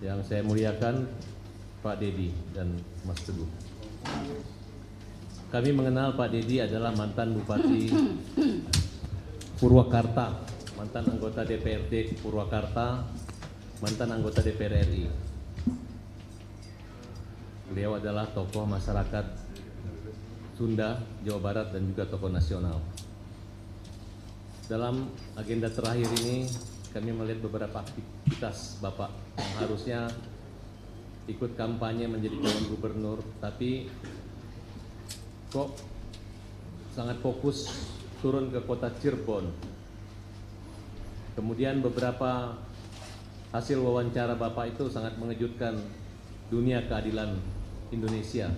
Yang saya muliakan Pak Dedi dan Mas Teguh. Kami mengenal Pak Dedi adalah mantan Bupati Purwakarta, mantan anggota DPRD Purwakarta, mantan anggota DPR RI. Beliau adalah tokoh masyarakat Sunda, Jawa Barat, dan juga tokoh nasional. Dalam agenda terakhir ini, kami melihat beberapa aktivitas Bapak yang harusnya ikut kampanye menjadi calon gubernur, tapi kok sangat fokus turun ke kota Cirebon. Kemudian beberapa hasil wawancara Bapak itu sangat mengejutkan dunia keadilan Indonesia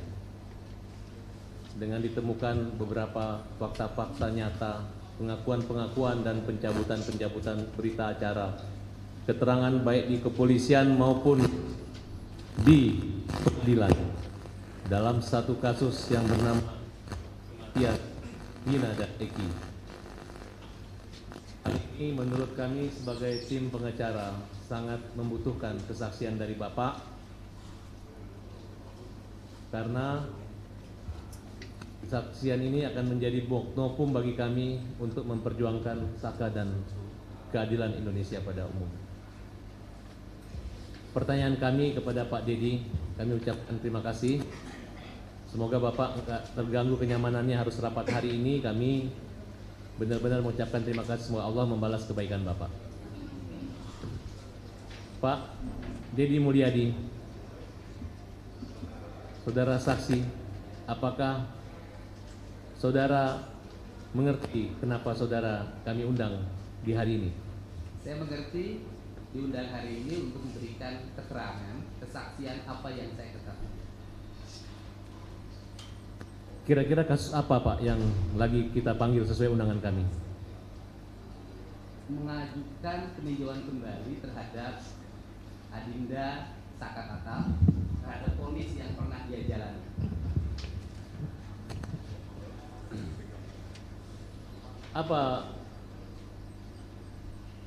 dengan ditemukan beberapa fakta-fakta nyata, pengakuan-pengakuan dan pencabutan-pencabutan berita acara, keterangan baik di kepolisian maupun di pengadilan dalam satu kasus yang bernama kematian Vina dan Eki. Hal ini menurut kami sebagai tim pengacara sangat membutuhkan kesaksian dari Bapak, karena kesaksian ini akan menjadi novum bagi kami untuk memperjuangkan saka dan keadilan Indonesia pada umum. Pertanyaan kami kepada Pak Dedi, kami ucapkan terima kasih. Semoga Bapak enggak terganggu kenyamanannya harus rapat hari ini. Kami benar-benar mengucapkan terima kasih, semoga Allah membalas kebaikan Bapak. Pak Dedi Mulyadi, saudara saksi, apakah saudara mengerti kenapa saudara kami undang di hari ini? Saya mengerti diundang hari ini untuk memberikan keterangan, kesaksian apa yang saya ketahui. Kira-kira kasus apa Pak yang lagi kita panggil sesuai undangan kami? Mengajukan peninjauan kembali terhadap Adinda Saka Tatal terhadap vonis yang pernah dia jalani. Apa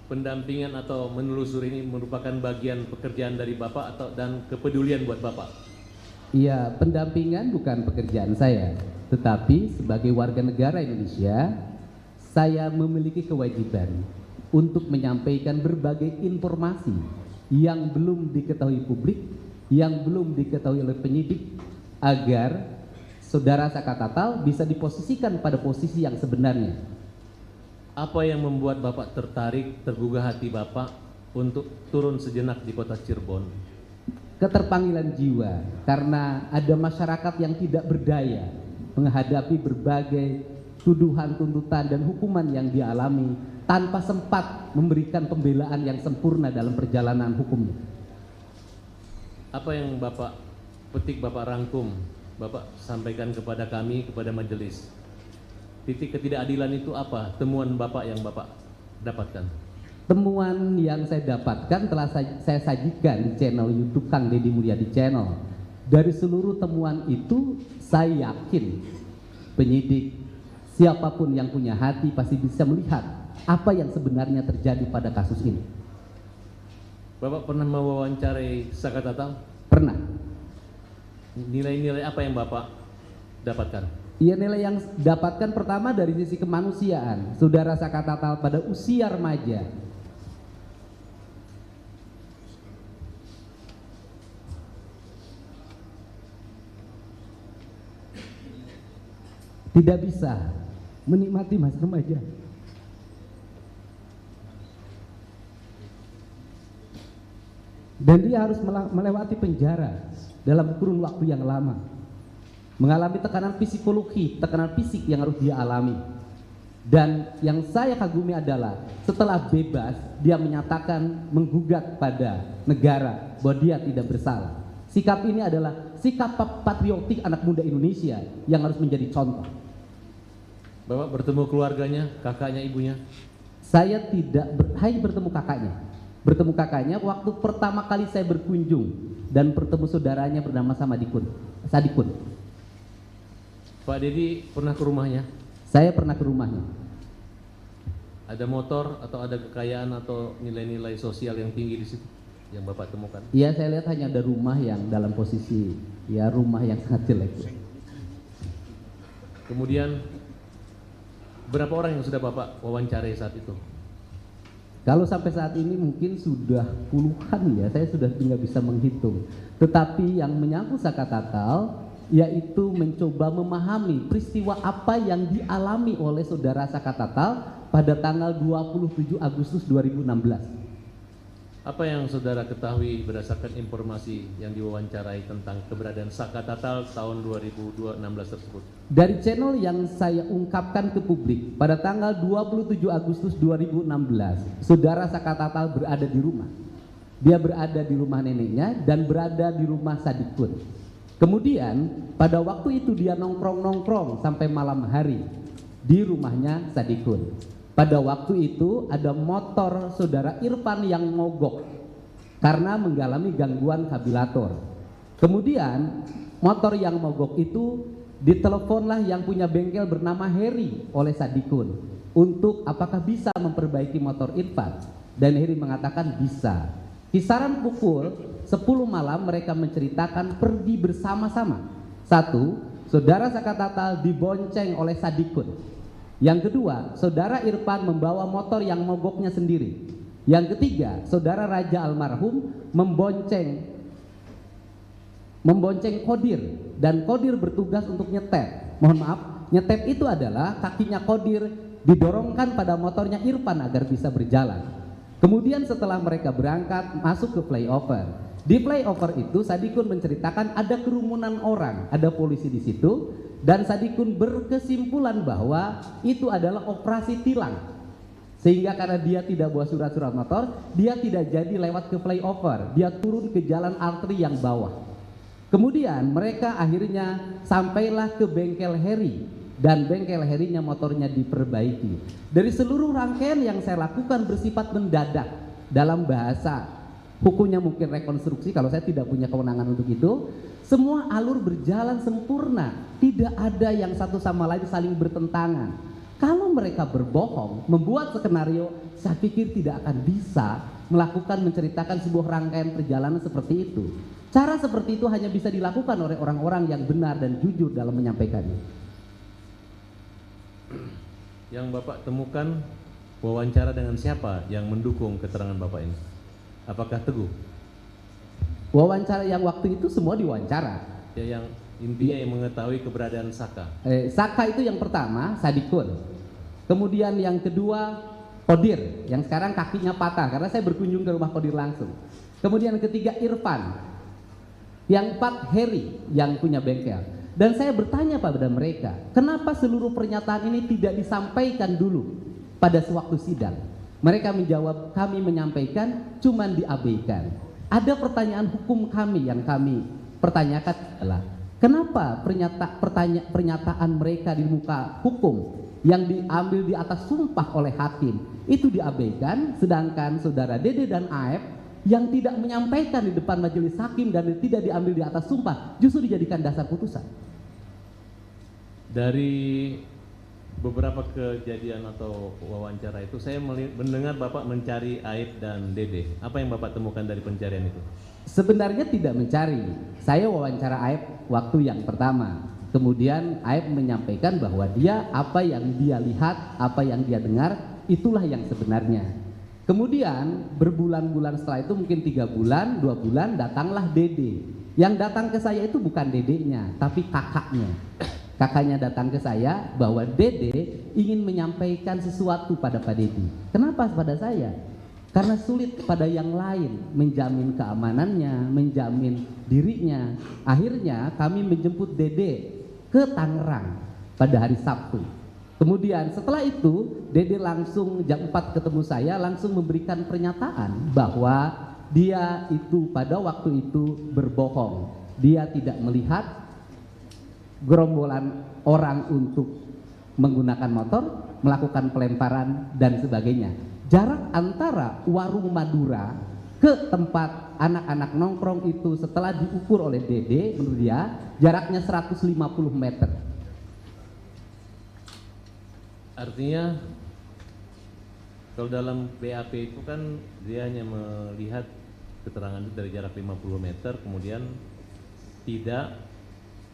pendampingan atau menelusuri ini merupakan bagian pekerjaan dari Bapak atau dan kepedulian buat Bapak? Iya, pendampingan bukan pekerjaan saya, tetapi sebagai warga negara Indonesia, saya memiliki kewajiban untuk menyampaikan berbagai informasi yang belum diketahui publik, yang belum diketahui oleh penyidik, agar saudara Saka Tatal bisa diposisikan pada posisi yang sebenarnya. Apa yang membuat Bapak tertarik, tergugah hati Bapak untuk turun sejenak di kota Cirebon? Keterpanggilan jiwa, karena ada masyarakat yang tidak berdaya menghadapi berbagai tuduhan, tuntutan, dan hukuman yang dialami tanpa sempat memberikan pembelaan yang sempurna dalam perjalanan hukumnya. Apa yang Bapak petik, Bapak rangkum, Bapak sampaikan kepada kami, kepada majelis? Titik ketidakadilan itu apa? Temuan Bapak yang Bapak dapatkan? Temuan yang saya dapatkan telah saya sajikan di channel YouTube Kang Dedi Mulyadi Channel. Dari seluruh temuan itu, saya yakin penyidik, siapapun yang punya hati pasti bisa melihat apa yang sebenarnya terjadi pada kasus ini. Bapak pernah mewawancarai Saka Tatal? Pernah. Nilai-nilai apa yang Bapak dapatkan? Iya, nilai yang dapatkan pertama dari sisi kemanusiaan. Saudara Saka Tatal pada usia remaja tidak bisa menikmati masa remaja. Dan dia harus melewati penjara dalam kurun waktu yang lama, mengalami tekanan psikologi, tekanan fisik yang harus dia alami. Dan yang saya kagumi adalah setelah bebas, dia menyatakan menggugat pada negara bahwa dia tidak bersalah. Sikap ini adalah sikap patriotik anak muda Indonesia yang harus menjadi contoh. Bapak bertemu keluarganya, kakaknya, ibunya? Saya tidak hanya bertemu kakaknya. Bertemu kakaknya waktu pertama kali saya berkunjung, dan bertemu saudaranya bernama Sadikun. Pak Dedi pernah ke rumahnya? Saya pernah ke rumahnya. Ada motor atau ada kekayaan atau nilai-nilai sosial yang tinggi di situ? yang Bapak temukan? Iya, saya lihat hanya ada rumah yang dalam posisi ya rumah yang sangat jelek. Kemudian berapa orang yang sudah Bapak wawancarai saat itu? Kalau sampai saat ini mungkin sudah puluhan ya, saya sudah tidak bisa menghitung. Tetapi yang menyangkut Saka Tatal yaitu mencoba memahami peristiwa apa yang dialami oleh saudara Saka Tatal pada tanggal 27 Agustus 2016. Apa yang saudara ketahui berdasarkan informasi yang diwawancarai tentang keberadaan Saka Tatal tahun 2016 tersebut? Dari channel yang saya ungkapkan ke publik pada tanggal 27 Agustus 2016, saudara Saka Tatal berada di rumah. Dia berada di rumah neneknya dan berada di rumah Sadikun. Kemudian pada waktu itu dia nongkrong-nongkrong sampai malam hari di rumahnya Sadikun. Pada waktu itu ada motor saudara Irfan yang mogok karena mengalami gangguan kabilator. Kemudian motor yang mogok itu diteleponlah yang punya bengkel bernama Heri oleh Sadikun untuk apakah bisa memperbaiki motor Irfan, dan Heri mengatakan bisa. Kisaran pukul 10 malam mereka menceritakan pergi bersama-sama. Satu, saudara Saka Tatal dibonceng oleh Sadikun. Yang kedua, saudara Irfan membawa motor yang mogoknya sendiri. Yang ketiga, saudara Raja almarhum membonceng Kodir, dan Kodir bertugas untuk nyetep. Mohon maaf, nyetep itu adalah kakinya Kodir didorongkan pada motornya Irfan agar bisa berjalan. Kemudian setelah mereka berangkat masuk ke flyover. Di flyover itu Sadikun menceritakan ada kerumunan orang, ada polisi di situ. Dan Sadikun berkesimpulan bahwa itu adalah operasi tilang, sehingga karena dia tidak bawa surat-surat motor, dia tidak jadi lewat ke flyover, dia turun ke jalan arteri yang bawah. Kemudian mereka akhirnya sampailah ke bengkel Heri, dan bengkel Herinya motornya diperbaiki. Dari seluruh rangkaian yang saya lakukan bersifat mendadak, dalam bahasa hukumnya mungkin rekonstruksi, kalau saya tidak punya kewenangan untuk itu. Semua alur berjalan sempurna, tidak ada yang satu sama lain saling bertentangan. Kalau mereka berbohong, membuat skenario, saya pikir tidak akan bisa melakukan menceritakan sebuah rangkaian perjalanan seperti itu. Cara seperti itu hanya bisa dilakukan oleh orang-orang yang benar dan jujur dalam menyampaikannya. Yang Bapak temukan wawancara dengan siapa yang mendukung keterangan Bapak ini? Apakah Teguh? Wawancara yang waktu itu semua diwawancara. Ya, yang intinya yang mengetahui keberadaan Saka. Saka itu yang pertama, Sadikun. Kemudian yang kedua, Kodir, yang sekarang kakinya patah karena saya berkunjung ke rumah Kodir langsung. Kemudian yang ketiga Irfan. Yang keempat Heri yang punya bengkel. Dan saya bertanya pada mereka, kenapa seluruh pernyataan ini tidak disampaikan dulu pada sewaktu sidang? Mereka menjawab, kami menyampaikan, cuman diabaikan. Ada pertanyaan hukum kami yang kami pertanyakan adalah kenapa pernyataan mereka di muka hukum yang diambil di atas sumpah oleh hakim itu diabaikan, sedangkan saudara Dede dan Aep yang tidak menyampaikan di depan majelis hakim dan tidak diambil di atas sumpah justru dijadikan dasar putusan. Dari beberapa kejadian atau wawancara itu saya mendengar Bapak mencari Aib dan Dede. Apa yang Bapak temukan dari pencarian itu? Sebenarnya tidak mencari. Saya wawancara Aib waktu yang pertama. Kemudian Aib menyampaikan bahwa dia apa yang dia lihat, apa yang dia dengar, itulah yang sebenarnya. Kemudian berbulan-bulan setelah itu mungkin 3 bulan, 2 bulan datanglah Dede. Yang datang ke saya itu bukan dedeknya, tapi kakaknya. Kakaknya datang ke saya bahwa Dede ingin menyampaikan sesuatu pada Pak Dedi. Kenapa pada saya? Karena sulit pada yang lain menjamin keamanannya, menjamin dirinya. Akhirnya kami menjemput Dede ke Tangerang pada hari Sabtu. Kemudian setelah itu Dede langsung jam 4 ketemu saya, langsung memberikan pernyataan bahwa dia itu pada waktu itu berbohong. Dia tidak melihat gerombolan orang untuk menggunakan motor, melakukan pelemparan dan sebagainya. Jarak antara warung Madura ke tempat anak-anak nongkrong itu setelah diukur oleh Dede, menurut dia jaraknya 150 meter. Artinya kalau dalam BAP itu kan dia hanya melihat keterangan itu dari jarak 50 meter, kemudian tidak,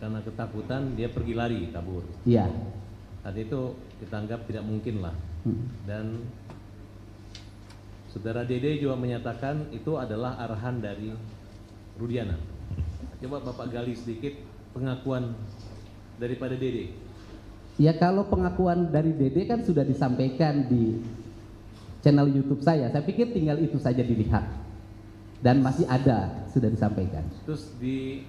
karena ketakutan dia pergi lari kabur. Iya. Saat itu kita anggap tidak mungkin lah. Dan saudara Dede juga menyatakan itu adalah arahan dari Rudiana. Coba Bapak gali sedikit pengakuan daripada Dede. Ya, kalau pengakuan dari Dede kan sudah disampaikan di channel YouTube saya. Saya pikir tinggal itu saja dilihat. Dan masih ada, sudah disampaikan. Terus di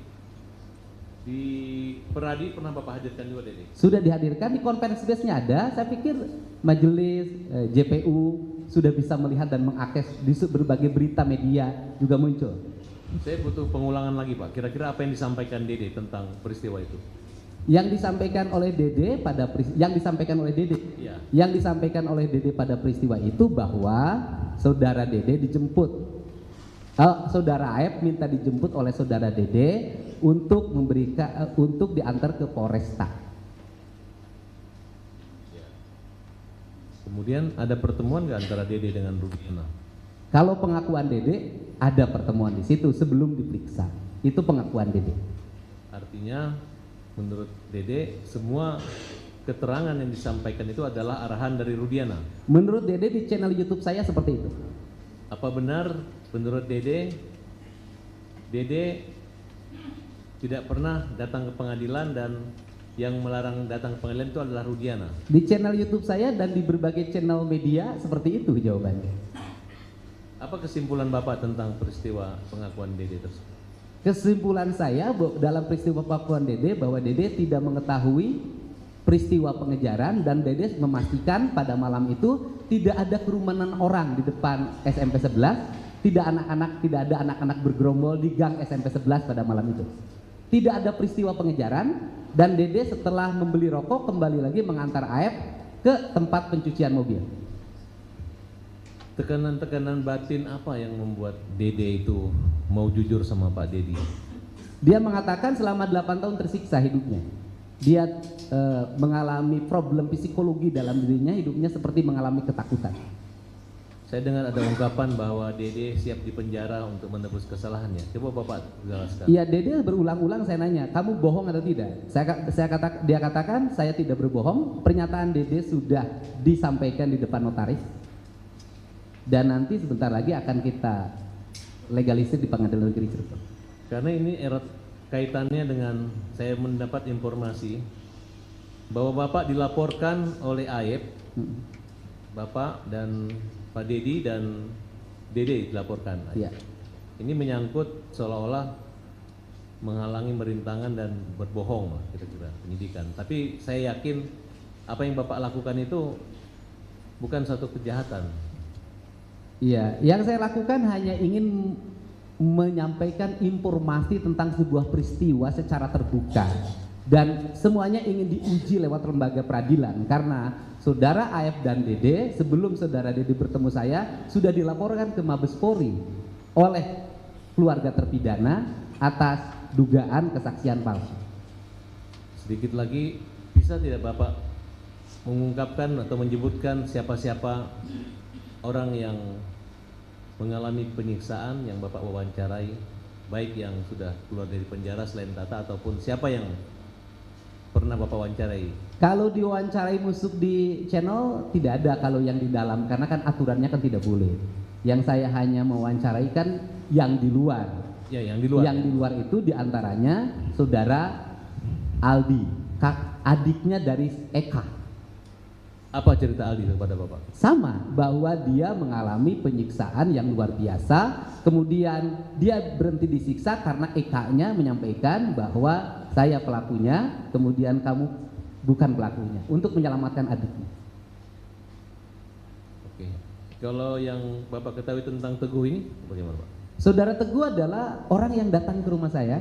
Peradi pernah Bapak hadirkan juga Dede? Sudah dihadirkan, di konferensi persnya ada. Saya pikir majelis JPU sudah bisa melihat dan mengakses di berbagai berita media juga muncul. Saya butuh pengulangan lagi Pak. Kira-kira apa yang disampaikan Dede tentang peristiwa itu? Yang disampaikan oleh Dede pada yang disampaikan oleh Dede, Ya. yang disampaikan oleh Dede pada peristiwa itu bahwa saudara Dede dijemput. Saudara Aep minta dijemput oleh saudara Dede untuk untuk diantar ke Polresta. Kemudian ada pertemuan nggak antara Dede dengan Rudiana? Kalau pengakuan Dede ada pertemuan di situ sebelum diperiksa. Itu pengakuan Dede. Artinya menurut Dede semua keterangan yang disampaikan itu adalah arahan dari Rudiana. Menurut Dede di channel YouTube saya seperti itu. Apa benar menurut Dede tidak pernah datang ke pengadilan dan yang melarang datang ke pengadilan itu adalah Rudiana? Di channel YouTube saya dan di berbagai channel media seperti itu jawabannya. Apa kesimpulan Bapak tentang peristiwa pengakuan Dede tersebut? Kesimpulan saya dalam peristiwa pengakuan Dede bahwa Dede tidak mengetahui peristiwa pengejaran dan Dede memastikan pada malam itu tidak ada kerumunan orang di depan SMP 11, tidak ada anak-anak bergerombol di gang SMP 11 pada malam itu. Tidak ada peristiwa pengejaran dan Dede setelah membeli rokok kembali lagi mengantar Aep ke tempat pencucian mobil. Tekanan-tekanan batin apa yang membuat Dede itu mau jujur sama Pak Dedi? Dia mengatakan selama 8 tahun tersiksa hidupnya. Dia mengalami problem psikologi dalam dirinya, hidupnya seperti mengalami ketakutan. Saya dengar ada ungkapan bahwa Dede siap dipenjara untuk menebus kesalahannya. Coba Bapak jelaskan. Iya, Dede berulang-ulang saya nanya, kamu bohong atau tidak? Dia katakan saya tidak berbohong. Pernyataan Dede sudah disampaikan di depan notaris. Dan nanti sebentar lagi akan kita legalisir di Pengadilan Negeri Cirebon. Karena ini erat kaitannya dengan saya mendapat informasi bahwa Bapak dilaporkan oleh Aep, Bapak dan Pak Dedi dan Dede dilaporkan. Iya. Ini menyangkut seolah-olah menghalangi merintangan dan berbohong lah kira-kira penyidikan. Tapi saya yakin apa yang Bapak lakukan itu bukan satu kejahatan. Iya, yang saya lakukan hanya ingin menyampaikan informasi tentang sebuah peristiwa secara terbuka dan semuanya ingin diuji lewat lembaga peradilan karena saudara Aep dan Dede sebelum saudara Dede bertemu saya sudah dilaporkan ke Mabes Polri oleh keluarga terpidana atas dugaan kesaksian palsu. Sedikit lagi, bisa tidak Bapak mengungkapkan atau menyebutkan siapa-siapa orang yang mengalami penyiksaan yang Bapak wawancarai, baik yang sudah keluar dari penjara selain Tata ataupun siapa yang pernah Bapak wawancarai? Kalau diwawancarai musuk di channel tidak ada kalau yang di dalam karena kan aturannya kan tidak boleh. Yang saya hanya mewawancarai kan yang di luar. Ya, yang di luar. Yang di luar itu diantaranya saudara Aldi, adiknya dari Eka. Apa cerita Aldi kepada Bapak? Sama, bahwa dia mengalami penyiksaan yang luar biasa. Kemudian dia berhenti disiksa karena Eka-nya menyampaikan bahwa saya pelakunya, kemudian kamu bukan pelakunya, untuk menyelamatkan adiknya. Oke. Kalau yang Bapak ketahui tentang Teguh ini bagaimana Pak? Saudara Teguh adalah orang yang datang ke rumah saya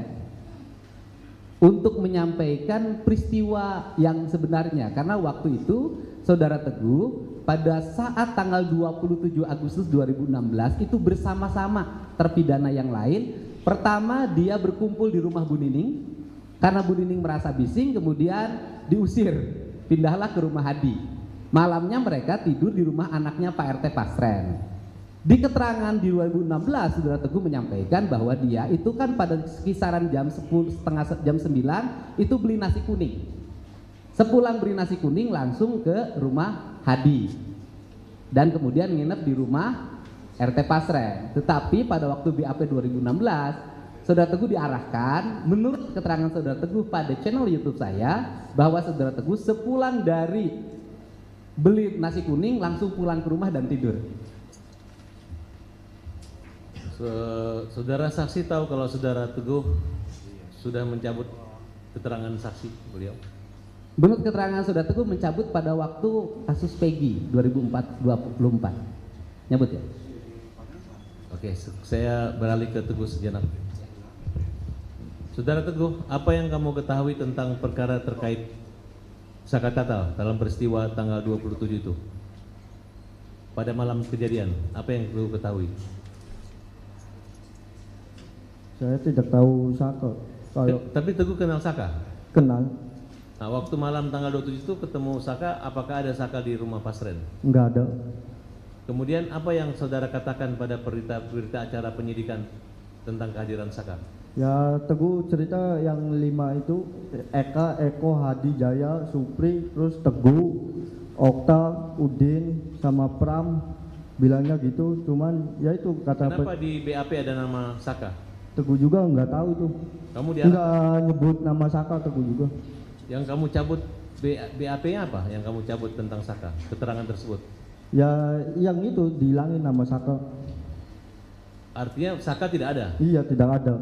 untuk menyampaikan peristiwa yang sebenarnya, karena waktu itu saudara Teguh pada saat tanggal 27 Agustus 2016 itu bersama-sama terpidana yang lain. Pertama dia berkumpul di rumah Bu Nining karena Bu Nining merasa bising, kemudian diusir, pindahlah ke rumah Hadi. Malamnya mereka tidur di rumah anaknya Pak RT Pasren. Di keterangan di 2016 Saudara Teguh menyampaikan bahwa dia itu kan pada kisaran jam 10, setengah jam 9 itu beli nasi kuning. Sepulang beli nasi kuning langsung ke rumah Hadi dan kemudian nginep di rumah RT Pasren. Tetapi pada waktu BAP 2016 Saudara Teguh diarahkan, menurut keterangan Saudara Teguh pada channel YouTube saya, bahwa Saudara Teguh sepulang dari beli nasi kuning langsung pulang ke rumah dan tidur. Saudara saksi tahu kalau Saudara Teguh sudah mencabut keterangan saksi beliau? Menurut keterangan Saudara Teguh mencabut pada waktu kasus Peggy 2024. Nyabut ya? Oke, saya beralih ke Teguh sejenak. Saudara Teguh, apa yang kamu ketahui tentang perkara terkait Saka Tatal dalam peristiwa tanggal 27 itu? Pada malam kejadian, apa yang Teguh ketahui? Saya tidak tahu Saka. Kalau Tapi Teguh kenal Saka? kenal, Nah, waktu malam tanggal 27 itu ketemu Saka, apakah ada Saka di rumah Pasren? nggak ada. Kemudian apa yang saudara katakan pada berita acara penyidikan tentang kehadiran Saka? Ya Teguh cerita yang 5 itu Eka, Eko, Hadi, Jaya, Supri, terus Teguh, Okta, Udin, sama Pram bilangnya gitu. Cuman ya itu kata Kenapa di BAP ada nama Saka? Teguh juga nggak tahu itu. Kamu diarah, Nggak nyebut nama Saka Teguh juga. yang kamu cabut BAP-nya apa? Yang kamu cabut tentang Saka, keterangan tersebut? Ya yang itu dihilangin nama Saka. Artinya Saka tidak ada. Iya tidak ada.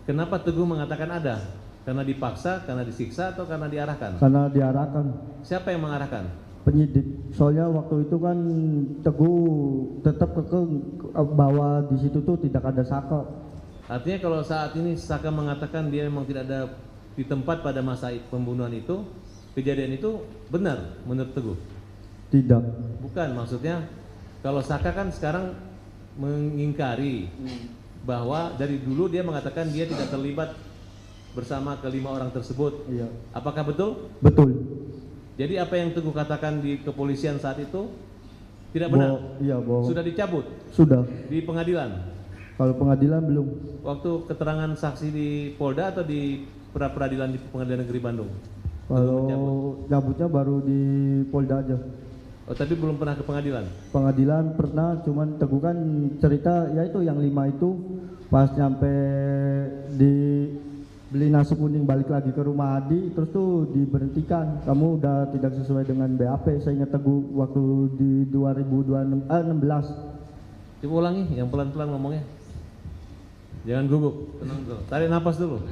Kenapa Teguh mengatakan ada? Karena dipaksa, karena disiksa, atau karena diarahkan? Karena diarahkan Siapa yang mengarahkan? penyidik. Soalnya waktu itu kan Teguh tetap kekeh bahwa di situ tuh tidak ada Saka. Artinya kalau saat ini Saka mengatakan dia memang tidak ada di tempat pada masa pembunuhan itu, kejadian itu benar menurut Teguh? Tidak. Bukan, maksudnya kalau Saka kan sekarang mengingkari bahwa dari dulu dia mengatakan dia tidak terlibat bersama kelima orang tersebut. Iya. Apakah betul? Betul. Jadi apa yang Teguh katakan di kepolisian saat itu tidak benar? Iya, bohong. Sudah dicabut Sudah. di pengadilan. Kalau pengadilan belum. Waktu keterangan saksi di Polda atau di peradilan di Pengadilan Negeri Bandung? Kalau mencabut. cabutnya baru di Polda aja. Oh, tapi belum pernah ke pengadilan. Pengadilan pernah, cuman Teguh kan cerita ya itu yang 5 itu pas nyampe di beli nasi kuning balik lagi ke rumah Hadi, terus tuh diberhentikan. Kamu udah tidak sesuai dengan BAP. Saya ingat Teguh waktu di 2016. Coba ulangi yang pelan-pelan ngomongnya. Jangan gugup, tenang dulu. Tarik napas dulu.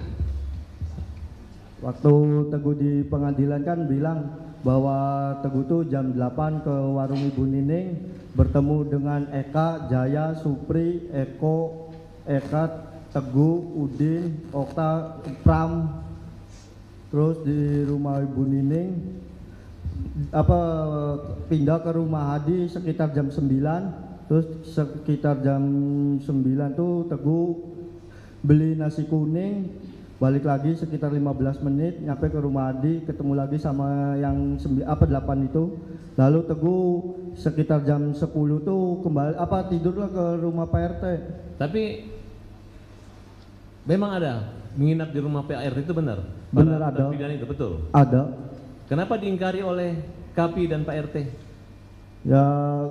Waktu Teguh di pengadilan kan bilang bahwa Teguh tuh jam 8 ke warung Ibu Nining bertemu dengan Eka, Jaya, Supri, Eko, Teguh, Udin, Okta, Pram. Terus di rumah Ibu Nining pindah ke rumah Hadi sekitar jam 9. Terus sekitar jam 9 tuh Teguh beli nasi kuning, balik lagi sekitar 15 menit nyampe ke rumah Hadi, ketemu lagi sama yang 8 itu. Lalu Teguh sekitar jam 10 tuh kembali tidurlah ke rumah Pak RT. Tapi memang ada menginap di rumah Pak RT itu benar? Benar Para ada. terpidana itu betul. Ada. Kenapa diingkari oleh Kapi dan Pak RT? Ya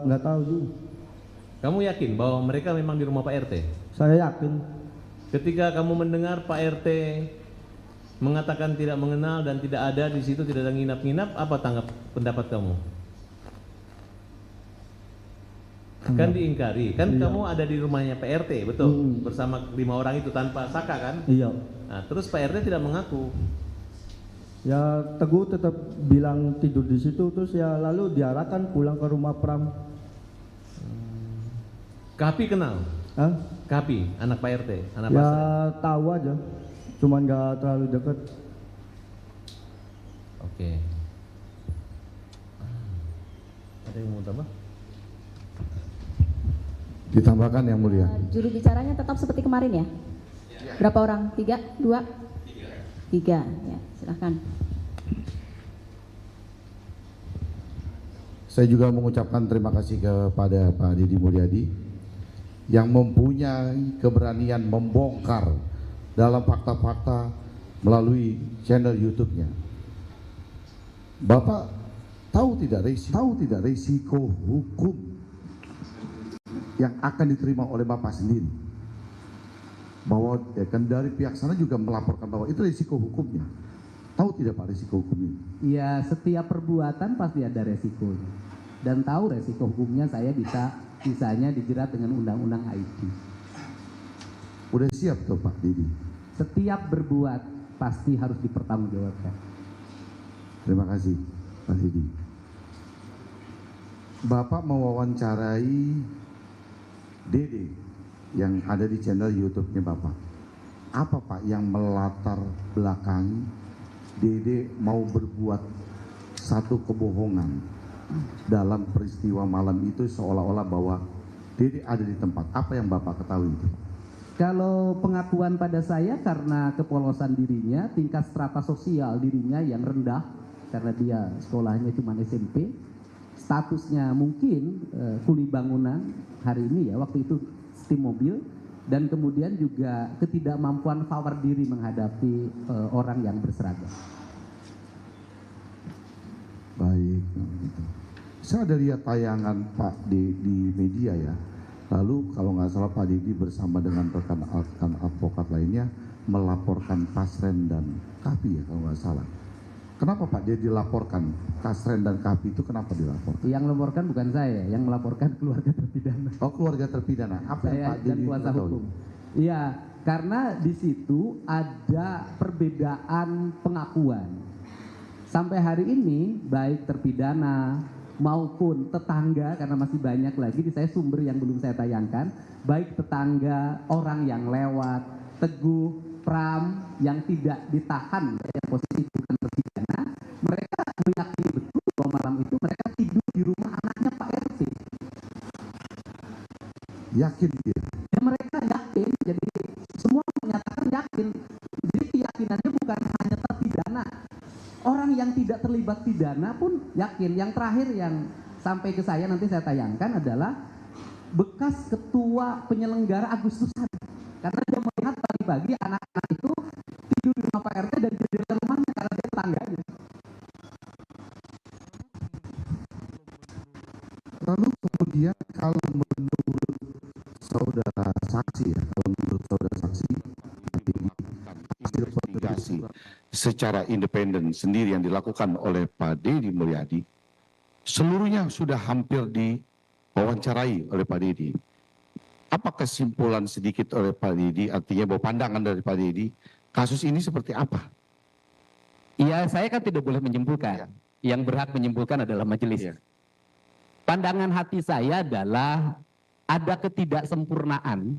nggak tahu juga. Kamu yakin bahwa mereka memang di rumah Pak RT? Saya yakin. Ketika kamu mendengar Pak RT mengatakan tidak mengenal dan tidak ada di situ, tidak ada nginap-nginap, apa pendapat kamu? Kan diingkari, kan Iya. kamu ada di rumahnya Pak RT, betul? Bersama 5 orang itu tanpa Saka kan? Iya. Nah, terus Pak RT tidak mengaku. Ya Teguh tetap bilang tidur di situ, terus ya lalu diarahkan pulang ke rumah Pram. Kapi kenal? Hah? Kapi, anak Pak RT, anak Ya Pasren. tahu aja, cuman nggak terlalu dekat. Oke. Ada yang mau tambah? Ditambahkan yang mulia. Juru bicaranya tetap seperti kemarin ya? Berapa orang? 3? 2? 3. Ya, silahkan. Saya juga mengucapkan terima kasih kepada Pak Deddy Mulyadi yang mempunyai keberanian membongkar dalam fakta-fakta melalui channel YouTube-nya. Bapak tahu tidak risiko hukum yang akan diterima oleh Bapak sendiri? Bahwa ya kan dari pihak sana juga melaporkan bahwa itu risiko hukumnya. Tahu tidak Pak risiko hukumnya? Ya, setiap perbuatan pasti ada resikonya. Dan tahu resiko hukumnya, saya bisanya dijerat dengan undang-undang IT. Udah siap tuh Pak Didi? Setiap berbuat pasti harus dipertanggungjawabkan. Terima kasih Pak Didi. Bapak mewawancarai Dede yang ada di channel YouTube-nya Bapak. Apa Pak yang melatar belakangi Dede mau berbuat satu kebohongan dalam peristiwa malam itu, seolah-olah bahwa Dede ada di tempat? Apa yang Bapak ketahui itu? Kalau pengakuan pada saya karena kepolosan dirinya, tingkat strata sosial dirinya yang rendah, karena dia sekolahnya cuma SMP, statusnya mungkin kuli bangunan hari ini ya, waktu itu setim mobil, dan kemudian juga ketidakmampuan power diri menghadapi orang yang berseragam. Baik, gitu. Saya ada lihat tayangan Pak di media ya. Lalu kalau nggak salah Pak Didi bersama dengan rekan advokat lainnya melaporkan Kasren dan Kapi ya kalau nggak salah. Kenapa Pak dia dilaporkan? Kasren dan Kapi itu kenapa dilaporkan? Yang melaporkan bukan saya, yang melaporkan keluarga terpidana. Oh, keluarga terpidana. Apa yang Saya Pak dan Didi kuasa ketahui? hukum. Iya, karena di situ ada perbedaan pengakuan. Sampai hari ini baik terpidana maupun tetangga, karena masih banyak lagi di saya sumber yang belum saya tayangkan, baik tetangga, orang yang lewat, Teguh, Pram yang tidak ditahan, yang posisi bukan terpidana, mereka meyakini betul bahwa malam itu mereka tidur di rumah anaknya Pak RT. Yakin dia? Ya mereka yakin, jadi semua menyatakan yakin. Jadi keyakinannya bukan hanya terpidana, orang yang tidak terlibat pidana pun yakin. Yang terakhir yang sampai ke saya nanti saya tayangkan adalah bekas ketua penyelenggara Agustusan, karena dia melihat pagi-pagi anak-anak itu tidur di rumah Pak RT dan jendela rumahnya karena dia tetangganya. Lalu kemudian kalau menurut saudara saksi ya, kalau menurut saudara saksi hasil investigasi secara independen sendiri yang dilakukan oleh Pak Dedy Mulyadi, seluruhnya sudah hampir diwawancarai oleh Pak Dedy. Apa kesimpulan sedikit oleh Pak Dedy, artinya bahwa pandangan dari Pak Dedy, kasus ini seperti apa? Iya, saya kan tidak boleh menyimpulkan. Yang berhak menyimpulkan adalah majelis. Iya. Pandangan hati saya adalah ada ketidaksempurnaan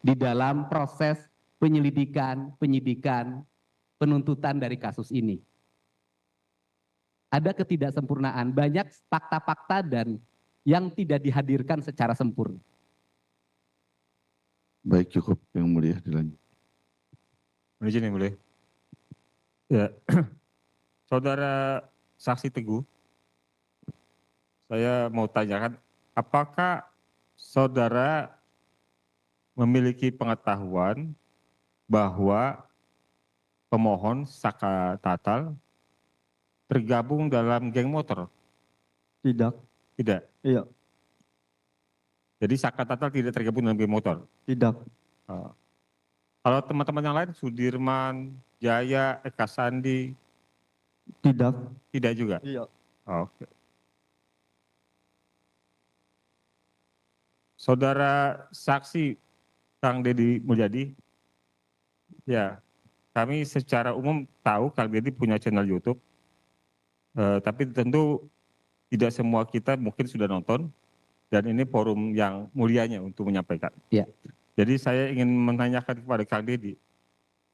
di dalam proses penyelidikan, penyidikan, penuntutan dari kasus ini. Ada ketidaksempurnaan, banyak fakta-fakta dan yang tidak dihadirkan secara sempurna. Baik, cukup yang mulia dilanjut. Izin yang mulia. Ya, saudara saksi Teguh, saya mau tanyakan, apakah saudara memiliki pengetahuan bahwa pemohon Saka Tatal tergabung dalam geng motor? Tidak. Tidak. Iya, Jadi Saka Tatal tidak tergabung dalam geng motor. tidak. Kalau teman-teman yang lain, Sudirman, Jaya, Eka Sandi, Tidak. tidak juga. Iya. Oke. Saudara saksi Kang Dedy Mulyadi, ya kami secara umum tahu Kang Dedy punya channel YouTube, tapi tentu tidak semua kita mungkin sudah nonton, dan ini forum yang mulianya untuk menyampaikan. Ya. Jadi saya ingin menanyakan kepada Kang Dedy.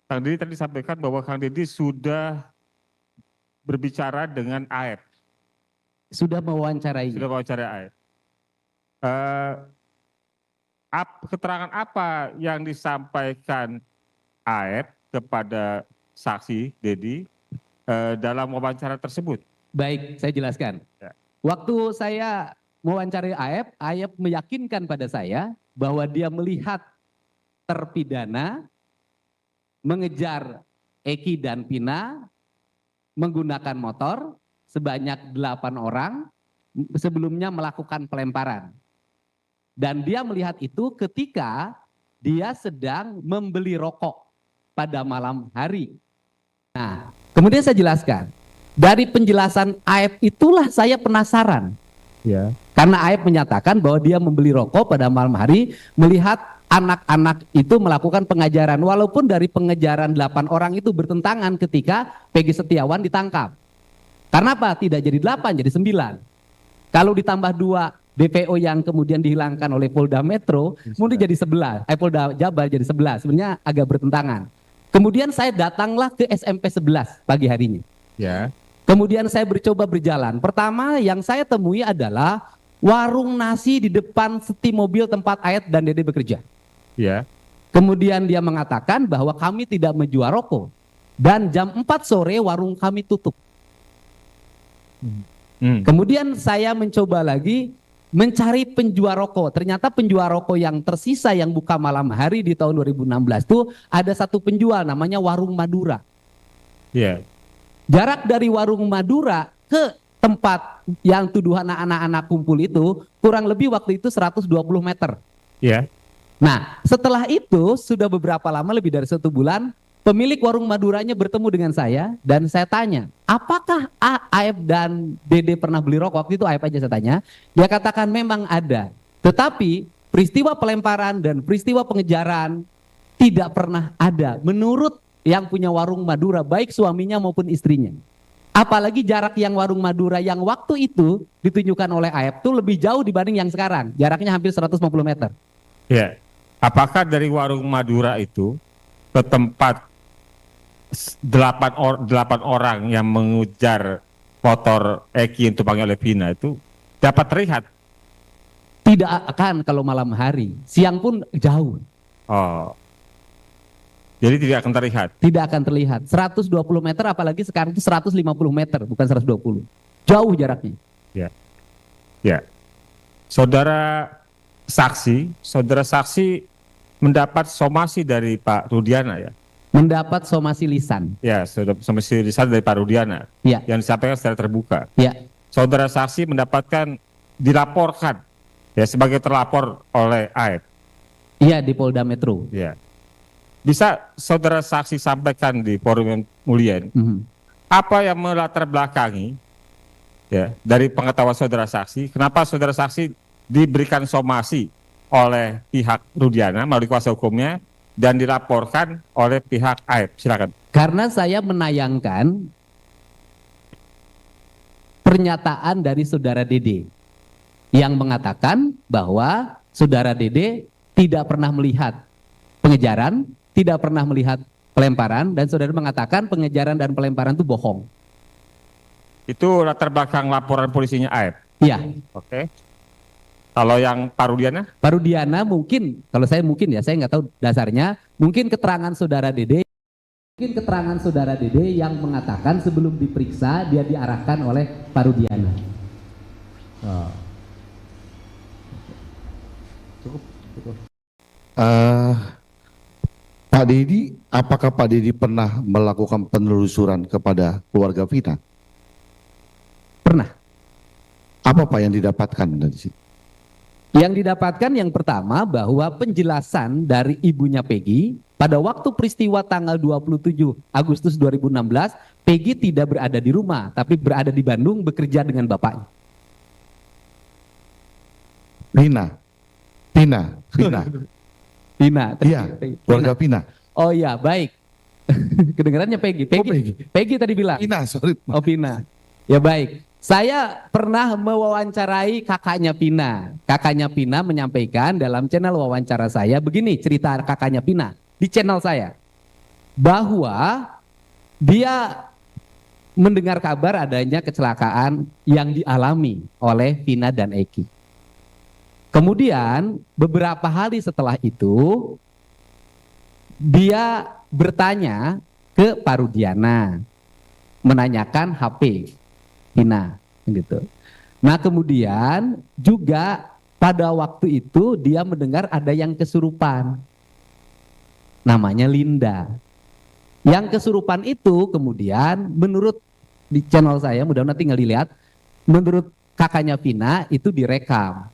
Kang Dedy tadi sampaikan bahwa Kang Dedy sudah berbicara dengan AF. Sudah mewawancarai. Sudah wawancara AF. Keterangan apa yang disampaikan AF kepada saksi Dedy dalam wawancara tersebut? Baik, saya jelaskan. Ya. Waktu saya mewawancarai AF meyakinkan pada saya bahwa dia melihat terpidana mengejar Eki dan Pina menggunakan motor sebanyak 8 orang sebelumnya melakukan pelemparan. Dan dia melihat itu ketika dia sedang membeli rokok pada malam hari. Nah, kemudian saya jelaskan. Dari penjelasan Aep itulah saya penasaran. Ya. Karena Aep menyatakan bahwa dia membeli rokok pada malam hari, melihat anak-anak itu melakukan pengajaran. Walaupun dari pengejaran 8 orang itu bertentangan ketika Peggy Setiawan ditangkap. Karena apa? Tidak jadi 8, jadi 9. Kalau ditambah 2 DPO yang kemudian dihilangkan oleh Polda Metro, kemudian jadi 11. Polda Jabar jadi 11. Sebenarnya agak bertentangan. Kemudian saya datanglah ke SMP 11 pagi harinya. Ya. Kemudian saya bercoba berjalan. Pertama yang saya temui adalah warung nasi di depan seti mobil tempat Ayat dan Dede bekerja. Ya. Kemudian dia mengatakan bahwa kami tidak menjual rokok. Dan jam 4 sore warung kami tutup. Kemudian saya mencoba lagi mencari penjual rokok. Ternyata penjual rokok yang tersisa yang buka malam hari di tahun 2016 itu ada satu penjual namanya Warung Madura. Ya. Jarak dari Warung Madura ke tempat yang tuduhan anak-anak kumpul itu kurang lebih waktu itu 120 meter. Ya. Nah, setelah itu sudah beberapa lama, lebih dari 1 bulan, pemilik warung Maduranya bertemu dengan saya dan saya tanya, apakah Aep dan Dede pernah beli rokok? Waktu itu Aep aja saya tanya. Dia katakan memang ada. Tetapi peristiwa pelemparan dan peristiwa pengejaran tidak pernah ada menurut yang punya warung Madura, baik suaminya maupun istrinya. Apalagi jarak yang warung Madura yang waktu itu ditunjukkan oleh Aep itu lebih jauh dibanding yang sekarang. Jaraknya hampir 150 meter. Ya. Apakah dari warung Madura itu ke tempat 8 orang yang mengejar motor Eki yang ditumpangi oleh Vina itu dapat terlihat? Tidak akan kalau malam hari, siang pun jauh. Oh. Jadi tidak akan terlihat? Tidak akan terlihat. 120 meter apalagi sekarang itu 150 meter, bukan 120. Jauh jaraknya. Ya. Ya. Saudara saksi mendapat somasi dari Pak Rudiana ya? Mendapat somasi lisan. Ya, somasi lisan dari Pak Rudiana. Ya. Yang disampaikan secara terbuka. Ya. Saudara saksi mendapatkan, dilaporkan ya sebagai terlapor oleh Aep. Iya, di Polda Metro. Ya. Bisa saudara saksi sampaikan di forum yang mulia ini, apa yang melatar belakangi ya dari pengetahuan saudara saksi, kenapa saudara saksi diberikan somasi oleh pihak Rudiana melalui kuasa hukumnya dan dilaporkan oleh pihak Aep? Silakan. Karena saya menayangkan pernyataan dari saudara Dede yang mengatakan bahwa saudara Dede tidak pernah melihat pengejaran, tidak pernah melihat pelemparan, dan saudara mengatakan pengejaran dan pelemparan itu bohong. Itu latar belakang laporan polisinya Aep. Iya. Oke. Kalau yang Pak Rudiana? Pak Rudiana mungkin, kalau saya mungkin ya, saya nggak tahu dasarnya, mungkin keterangan saudara Dede yang mengatakan sebelum diperiksa dia diarahkan oleh Pak Rudiana. Oh. Cukup. Pak Dedi, apakah Pak Dedi pernah melakukan penelusuran kepada keluarga Vina? Pernah. Apa Pak yang didapatkan dari situ? Yang didapatkan yang pertama bahwa penjelasan dari ibunya Peggy pada waktu peristiwa tanggal 27 Agustus 2016, Peggy tidak berada di rumah, tapi berada di Bandung bekerja dengan bapaknya. Vina. Pina. Iya, keluarga Vina. Oh iya, baik. Kedengarannya Peggy. Peggy tadi bilang. Vina, sorry. Oh, Pina. Ya baik. Saya pernah mewawancarai kakaknya Pina. Kakaknya Pina menyampaikan dalam channel wawancara saya, begini cerita kakaknya Pina di channel saya, bahwa dia mendengar kabar adanya kecelakaan yang dialami oleh Vina dan Eki. Kemudian beberapa hari setelah itu dia bertanya ke Pak Rudiana, menanyakan HP Vina gitu. Nah kemudian juga pada waktu itu dia mendengar ada yang kesurupan. Namanya Linda. Yang kesurupan itu kemudian menurut di channel saya, mudah-mudahan tinggal dilihat, menurut kakaknya Vina itu direkam.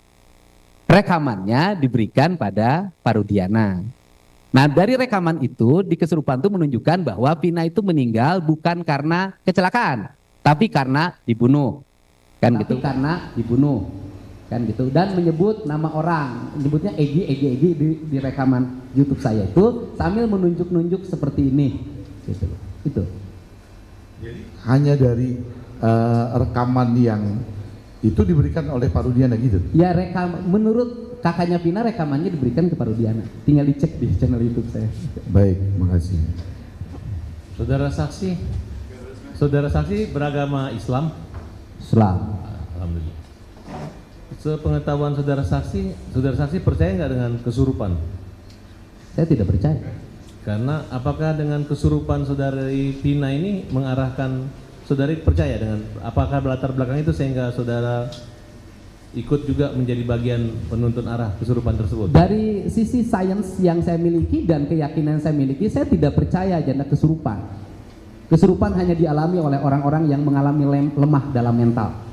Rekamannya diberikan pada Parudiana. Nah, dari rekaman itu di kesurupan itu menunjukkan bahwa Vina itu meninggal bukan karena kecelakaan, tapi karena dibunuh. Kan gitu, karena dibunuh. Kan gitu, dan menyebut nama orang, menyebutnya Egi di rekaman YouTube saya itu sambil menunjuk-nunjuk seperti ini. Gitu. Itu. Jadi hanya dari rekaman yang itu diberikan oleh Parudiana gitu. Ya, menurut kakaknya Vina rekamannya diberikan ke Parudiana. Tinggal dicek di channel YouTube saya. Baik, makasih. Saudara saksi beragama Islam? Islam. Alhamdulillah. Sepengetahuan saudara saksi percaya nggak dengan kesurupan? Saya tidak percaya. Karena apakah dengan kesurupan saudari Vina ini mengarahkan saudari percaya dengan apakah latar belakang itu sehingga saudara ikut juga menjadi bagian penuntun arah kesurupan tersebut? Dari sisi sains yang saya miliki dan keyakinan saya miliki, saya tidak percaya adanya kesurupan. Kesurupan hanya dialami oleh orang-orang yang mengalami lemah dalam mental.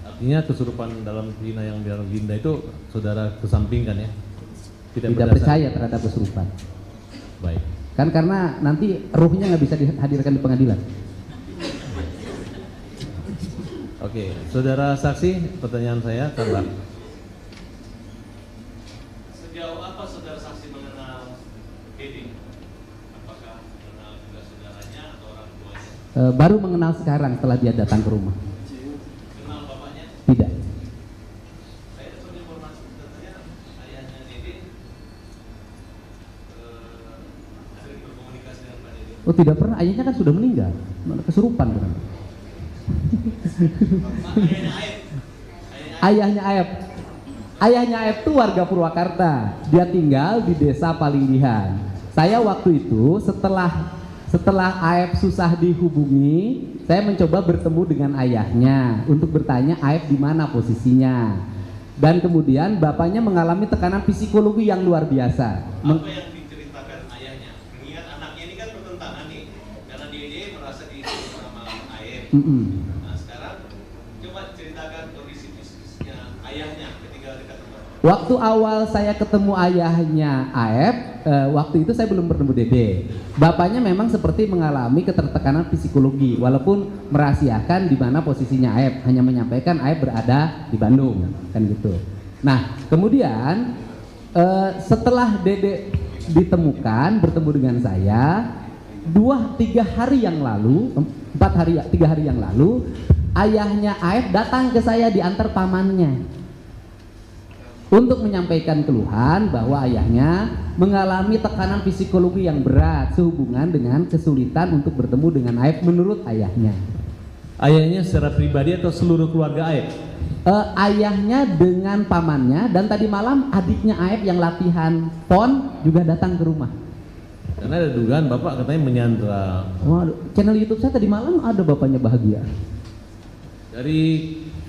Artinya kesurupan dalam Vina yang dalam Linda itu saudara kesampingkan ya? Tidak percaya terhadap kesurupan. Baik. Kan karena nanti ruhnya nggak bisa dihadirkan di pengadilan. Oke, saudara saksi, pertanyaan saya tambah. Sejauh apa saudara saksi mengenal Dede? Apakah mengenal juga saudaranya atau orang tuanya? Baru mengenal sekarang setelah dia datang ke rumah. Kenal bapaknya? Tidak. Saya dapat informasi katanya ayahnya Dede sering berkomunikasi dengan Pak Dede. Oh, tidak pernah, ayahnya kan sudah meninggal. Kesurupan kan. Ayahnya Aep. Ayahnya Aep itu warga Purwakarta. Dia tinggal di desa Palinggihan. Saya waktu itu setelah Aep susah dihubungi, saya mencoba bertemu dengan ayahnya untuk bertanya Aep di mana posisinya. Dan kemudian bapaknya mengalami tekanan psikologi yang luar biasa. Apa yang diceritakan ayahnya? Mengingat anaknya ini kan bertentangan nih, karena Dede merasa disuruh sama Aep. Nah sekarang coba ceritakan kondisi fisiknya ayahnya ketika dekat rumah. Waktu awal saya ketemu ayahnya Aep, waktu itu saya belum bertemu Dede. Bapaknya memang seperti mengalami ketertekanan psikologi, walaupun merahasiakan di mana posisinya Aep, hanya menyampaikan Aep berada di Bandung, kan gitu. Nah, kemudian setelah Dede ditemukan bertemu dengan saya, 3 hari yang lalu, 3 hari yang lalu, ayahnya Aep datang ke saya diantar pamannya untuk menyampaikan keluhan bahwa ayahnya mengalami tekanan psikologi yang berat sehubungan dengan kesulitan untuk bertemu dengan Aep menurut ayahnya. Ayahnya secara pribadi atau seluruh keluarga Aep? Ayahnya dengan pamannya, dan tadi malam adiknya Aep yang latihan pon juga datang ke rumah. Karena ada dugaan bapak katanya menyandra. Waduh, channel YouTube saya tadi malam ada bapaknya bahagia. Dari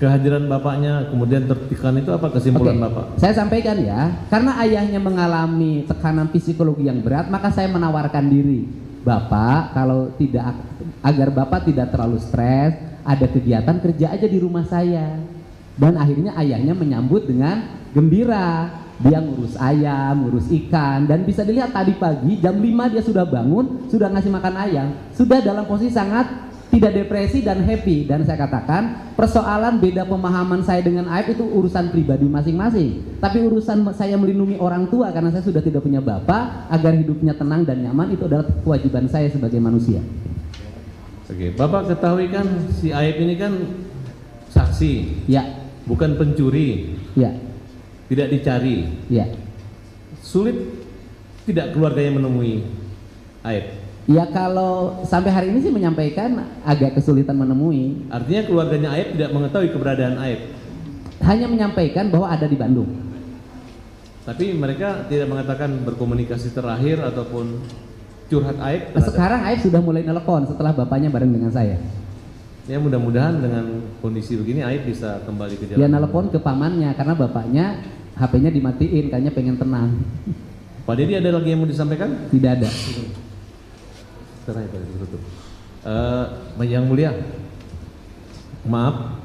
kehadiran bapaknya kemudian tertekan itu apa kesimpulan Oke, bapak? saya sampaikan ya, karena ayahnya mengalami tekanan psikologi yang berat, maka saya menawarkan diri, Bapak, kalau tidak, agar Bapak tidak terlalu stres, ada kegiatan kerja aja di rumah saya. Dan akhirnya ayahnya menyambut dengan gembira. Dia ngurus ayam, ngurus ikan, dan bisa dilihat tadi pagi jam 5 dia sudah bangun, sudah ngasih makan ayam, sudah dalam posisi sangat tidak depresi dan happy. Dan saya katakan persoalan beda pemahaman saya dengan Aep itu urusan pribadi masing-masing, tapi urusan saya melindungi orang tua karena saya sudah tidak punya bapak agar hidupnya tenang dan nyaman, itu adalah kewajiban saya sebagai manusia. Oke, bapak ketahui kan si Aep ini kan saksi, Ya, bukan pencuri, ya, tidak dicari. ya. Sulit tidak keluarganya menemui Aep? Ya, kalau sampai hari ini sih menyampaikan agak kesulitan menemui. Artinya keluarganya Aep tidak mengetahui keberadaan Aep? Hanya menyampaikan bahwa ada di Bandung. Tapi mereka tidak mengatakan berkomunikasi terakhir ataupun curhat Aep? Sekarang Aep sudah mulai nelpon setelah bapaknya bareng dengan saya. Ya mudah-mudahan dengan kondisi begini Aib bisa kembali ke jalan. Dia nelpon ke pamannya karena bapaknya HP-nya dimatiin, kayaknya pengen tenang. Pak Dedi ada lagi yang mau disampaikan? Tidak ada. Setelah itu ditutup. Yang mulia, maaf,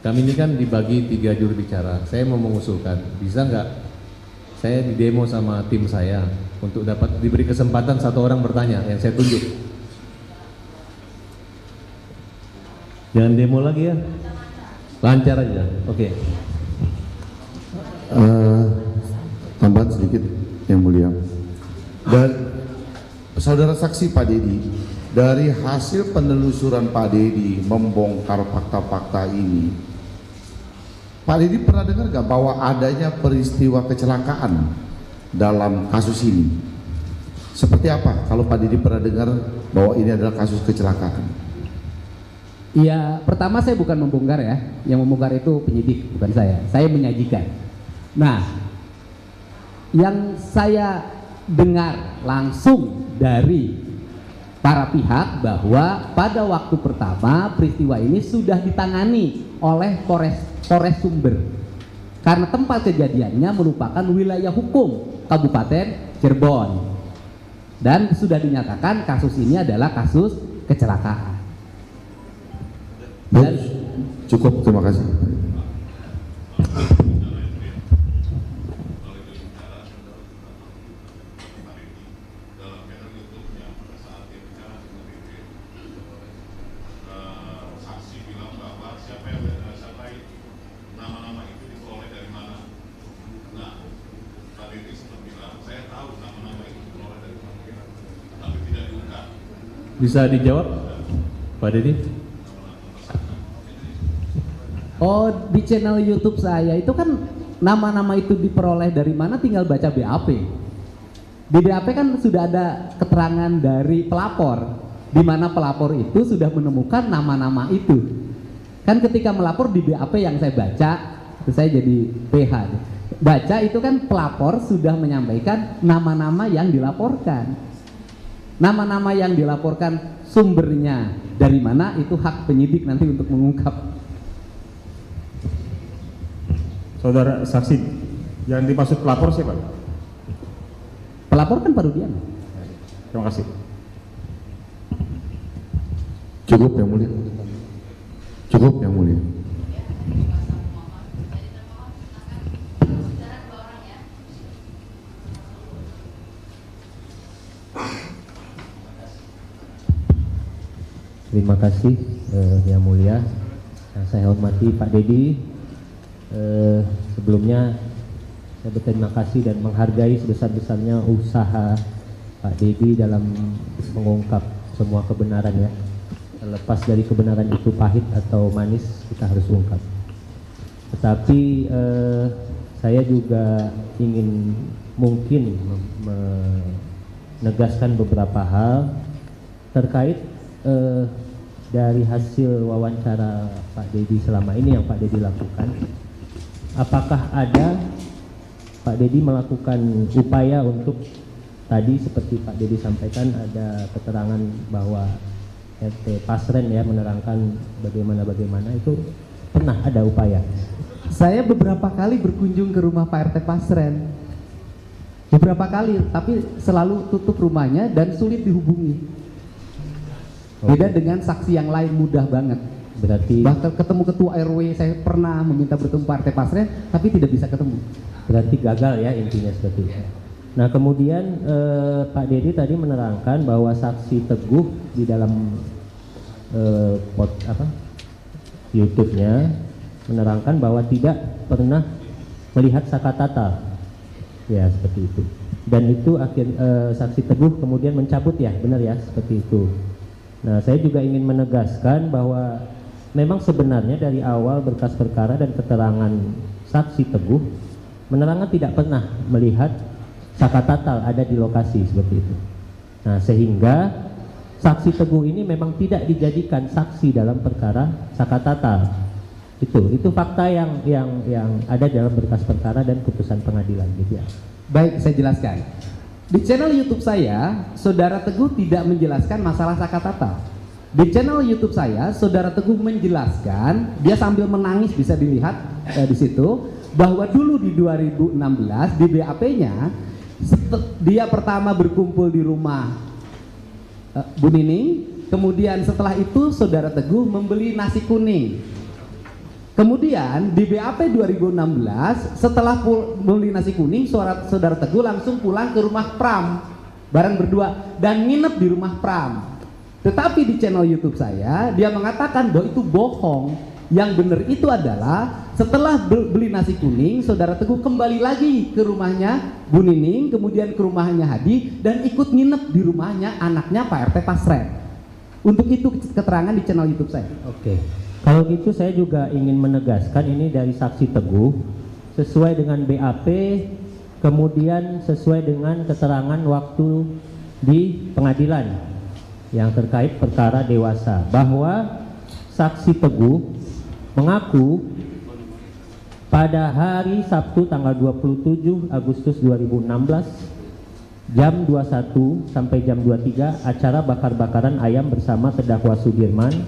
kami ini kan dibagi 3 juru bicara. Saya mau mengusulkan, bisa nggak saya di demo sama tim saya untuk dapat diberi kesempatan 1 orang bertanya yang saya tunjuk. Jangan demo lagi ya, lancar aja. Oke. Tambahan sedikit yang mulia. Dan saudara saksi Pak Dedi, dari hasil penelusuran Pak Dedi membongkar fakta-fakta ini, Pak Dedi pernah dengar gak bahwa adanya peristiwa kecelakaan dalam kasus ini? Seperti apa kalau Pak Dedi pernah dengar bahwa ini adalah kasus kecelakaan? Iya, pertama saya bukan membongkar ya, yang membongkar itu penyidik, bukan saya. Saya menyajikan. Nah, yang saya dengar langsung dari para pihak bahwa pada waktu pertama peristiwa ini sudah ditangani oleh Polres Sumber karena tempat kejadiannya merupakan wilayah hukum Kabupaten Cirebon dan sudah dinyatakan kasus ini adalah kasus kecelakaan. Dan Cukup, terima kasih. Bisa dijawab, Pak Dedi? oh, di channel YouTube saya itu kan nama-nama itu diperoleh dari mana, tinggal baca BAP. Di BAP kan sudah ada keterangan dari pelapor, di mana pelapor itu sudah menemukan nama-nama itu. Kan ketika melapor di BAP yang saya baca, itu saya jadi PH. Baca itu kan pelapor sudah menyampaikan nama-nama yang dilaporkan. Nama-nama yang dilaporkan sumbernya dari mana itu hak penyidik nanti untuk mengungkap. Saudara saksi, yang dimaksud pelapor siapa? Pelapor kan Pak Rudiana. Terima kasih. Cukup yang mulia. Cukup yang mulia. Terima kasih Yang Mulia. Saya hormati Pak Dedi. Sebelumnya saya berterima kasih dan menghargai sebesar-besarnya usaha Pak Dedi dalam mengungkap semua kebenaran ya. Lepas dari kebenaran itu pahit atau manis, kita harus ungkap. Tetapi saya juga ingin mungkin menegaskan beberapa hal terkait dari hasil wawancara Pak Dedi selama ini yang Pak Dedi lakukan. Apakah ada Pak Dedi melakukan upaya untuk tadi seperti Pak Dedi sampaikan ada keterangan bahwa RT Pasren ya menerangkan bagaimana itu pernah ada upaya? Saya beberapa kali berkunjung ke rumah Pak RT Pasren. Beberapa kali, tapi selalu tutup rumahnya dan sulit dihubungi. Beda dengan saksi yang lain mudah banget. Berarti Bahkan ketemu ketua RW, saya pernah meminta bertemu Pak RT Pasren, tapi tidak bisa ketemu. berarti gagal ya intinya seperti itu. Nah kemudian Pak Dedi tadi menerangkan bahwa saksi Teguh di dalam YouTube-nya menerangkan bahwa tidak pernah melihat Sakatata, ya seperti itu. Dan itu saksi Teguh kemudian mencabut ya, benar ya seperti itu. Nah saya juga ingin menegaskan bahwa memang sebenarnya dari awal berkas perkara dan keterangan saksi Teguh menerangkan tidak pernah melihat Sakatatal ada di lokasi seperti itu. Nah sehingga saksi Teguh ini memang tidak dijadikan saksi dalam perkara Sakatatal. Itu fakta yang ada dalam berkas perkara dan putusan pengadilan gitu ya. Baik, saya jelaskan. Di channel YouTube saya, Saudara Teguh tidak menjelaskan masalah Sakatata. Di channel YouTube saya, Saudara Teguh menjelaskan, dia sambil menangis bisa dilihat di situ, bahwa dulu di 2016 di BAP-nya dia pertama berkumpul di rumah Bu Nining, kemudian setelah itu Saudara Teguh membeli nasi kuning. Kemudian di BAP 2016 setelah beli nasi kuning, Saudara Teguh langsung pulang ke rumah Pram bareng berdua dan nginep di rumah Pram. Tetapi di channel YouTube saya dia mengatakan bahwa itu bohong. Yang benar itu adalah setelah beli nasi kuning, Saudara Teguh kembali lagi ke rumahnya Bu Nining, kemudian ke rumahnya Hadi dan ikut nginep di rumahnya anaknya Pak RT Pasren. Untuk itu keterangan di channel YouTube saya. Oke. Kalau gitu saya juga ingin menegaskan ini dari saksi Teguh sesuai dengan BAP, kemudian sesuai dengan keterangan waktu di pengadilan yang terkait perkara dewasa, bahwa saksi Teguh mengaku pada hari Sabtu tanggal 27 Agustus 2016 jam 21 sampai jam 23 acara bakar-bakaran ayam bersama terdakwa Sudirman,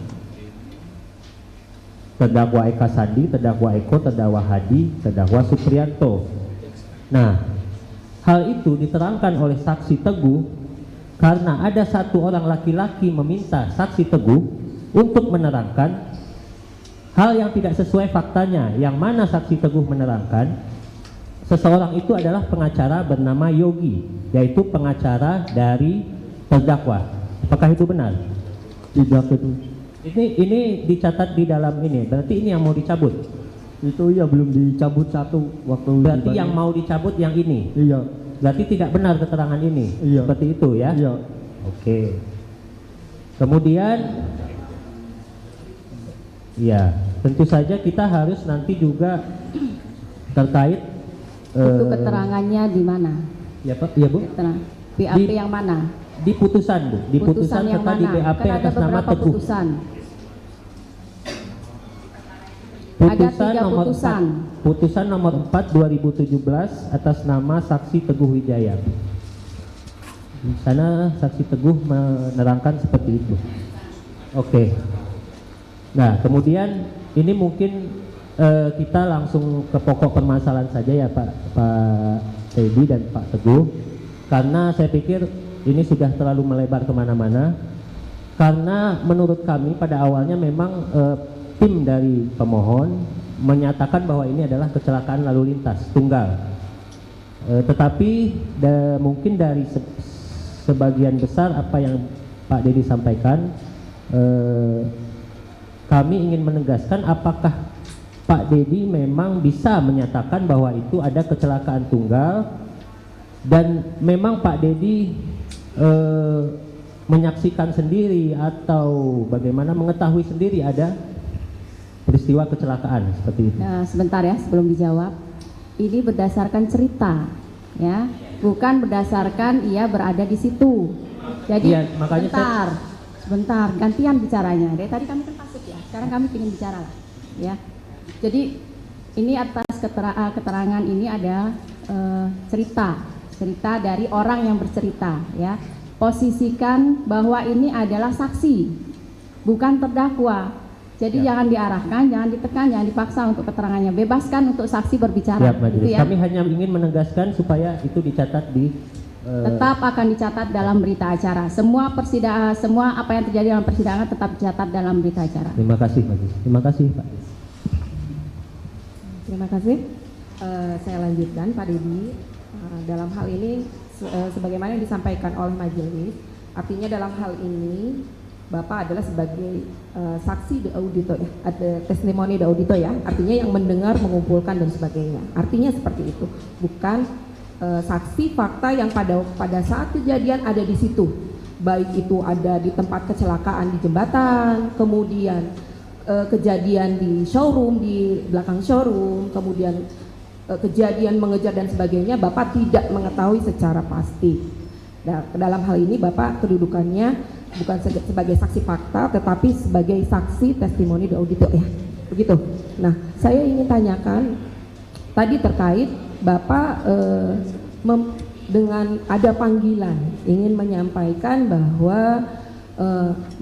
terdakwa Eka Sandi, terdakwa Eko, terdakwa Hadi, terdakwa Supriyanto. Nah, hal itu diterangkan oleh saksi Teguh karena ada satu orang laki-laki meminta saksi Teguh untuk menerangkan hal yang tidak sesuai faktanya, yang mana saksi Teguh menerangkan seseorang itu adalah pengacara bernama Yogi, yaitu pengacara dari terdakwa. Apakah itu benar? Tidak itu. Ini dicatat di dalam ini, berarti ini yang mau dicabut. Itu ya belum dicabut satu waktu. Berarti yang mau dicabut yang ini. Iya. Berarti tidak benar keterangan ini. Iya. Seperti itu ya. Iya. Oke. Kemudian ya, tentu saja kita harus nanti juga terkait Itu keterangannya di mana? ya Pak, ya Bu. BAP yang mana? Di putusan Bu, di putusan yang serta di mana? BAP Kan ada atas nama beberapa Teguh. putusan. Putusan Ada 3 nomor putusan. 4, putusan nomor 4 2017 atas nama saksi Teguh Wijaya. Di sana saksi Teguh menerangkan seperti itu. Oke. Nah, kemudian ini mungkin kita langsung ke pokok permasalahan saja ya Pak Teddy dan Pak Teguh, karena saya pikir ini sudah terlalu melebar kemana-mana. Karena menurut kami pada awalnya memang tim dari pemohon menyatakan bahwa ini adalah kecelakaan lalu lintas tunggal, tetapi mungkin dari sebagian besar apa yang Pak Dedi sampaikan, kami ingin menegaskan apakah Pak Dedi memang bisa menyatakan bahwa itu ada kecelakaan tunggal dan memang Pak Dedi menyaksikan sendiri atau bagaimana mengetahui sendiri ada peristiwa kecelakaan seperti itu. Nah, sebentar ya sebelum dijawab. Ini berdasarkan cerita, ya, bukan berdasarkan ia berada di situ. Jadi Iya, makanya sebentar, gantian bicaranya. Dari tadi kami kan pasif ya, sekarang kami ingin bicara lah, ya. Jadi ini atas keterangan ini ada cerita dari orang yang bercerita, ya. Posisikan bahwa ini adalah saksi, bukan terdakwa. Jadi jangan diarahkan, jangan ditekan, jangan dipaksa untuk keterangannya. Bebaskan untuk saksi berbicara. Siap, Majelis. Gitu ya. Kami hanya ingin menegaskan supaya itu dicatat di tetap akan dicatat dalam berita acara. Semua persidangan, semua apa yang terjadi dalam persidangan tetap dicatat dalam berita acara. Terima kasih, Majelis. Terima kasih, Pak. Terima kasih. Saya lanjutkan, Pak Dedi. Dalam hal ini, sebagaimana yang disampaikan oleh majelis, artinya dalam hal ini Bapak adalah sebagai saksi de audito, ada testimoni de audito ya, artinya yang mendengar, mengumpulkan dan sebagainya. Artinya seperti itu, bukan saksi fakta yang pada saat kejadian ada di situ, baik itu ada di tempat kecelakaan di jembatan, kemudian kejadian di showroom, di belakang showroom, kemudian kejadian mengejar dan sebagainya, Bapak tidak mengetahui secara pasti. Nah, dalam hal ini Bapak kedudukannya bukan sebagai saksi fakta, tetapi sebagai saksi testimoni de audito ya, begitu. Nah, saya ingin tanyakan tadi terkait Bapak dengan ada panggilan ingin menyampaikan bahwa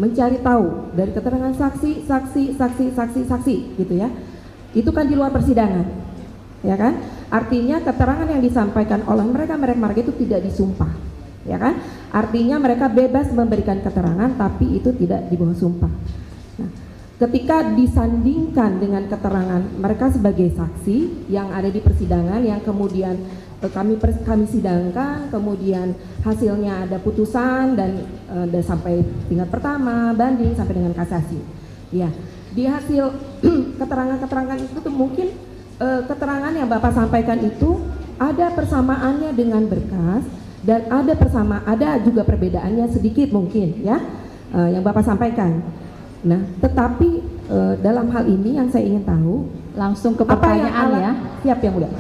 mencari tahu dari keterangan saksi gitu ya. Itu kan di luar persidangan, ya kan? Artinya keterangan yang disampaikan oleh mereka itu tidak disumpah, ya kan? Artinya mereka bebas memberikan keterangan, tapi itu tidak di bawah sumpah. Nah, ketika disandingkan dengan keterangan mereka sebagai saksi yang ada di persidangan, yang kemudian kami sidangkan, kemudian hasilnya ada putusan dan sampai tingkat pertama, banding sampai dengan kasasi. Ya, di hasil keterangan-keterangan itu tuh mungkin keterangan yang Bapak sampaikan itu ada persamaannya dengan berkas dan ada juga perbedaannya sedikit mungkin ya, yang Bapak sampaikan. Nah, tetapi dalam hal ini yang saya ingin tahu, langsung ke pertanyaan ya. Siap yang mulia.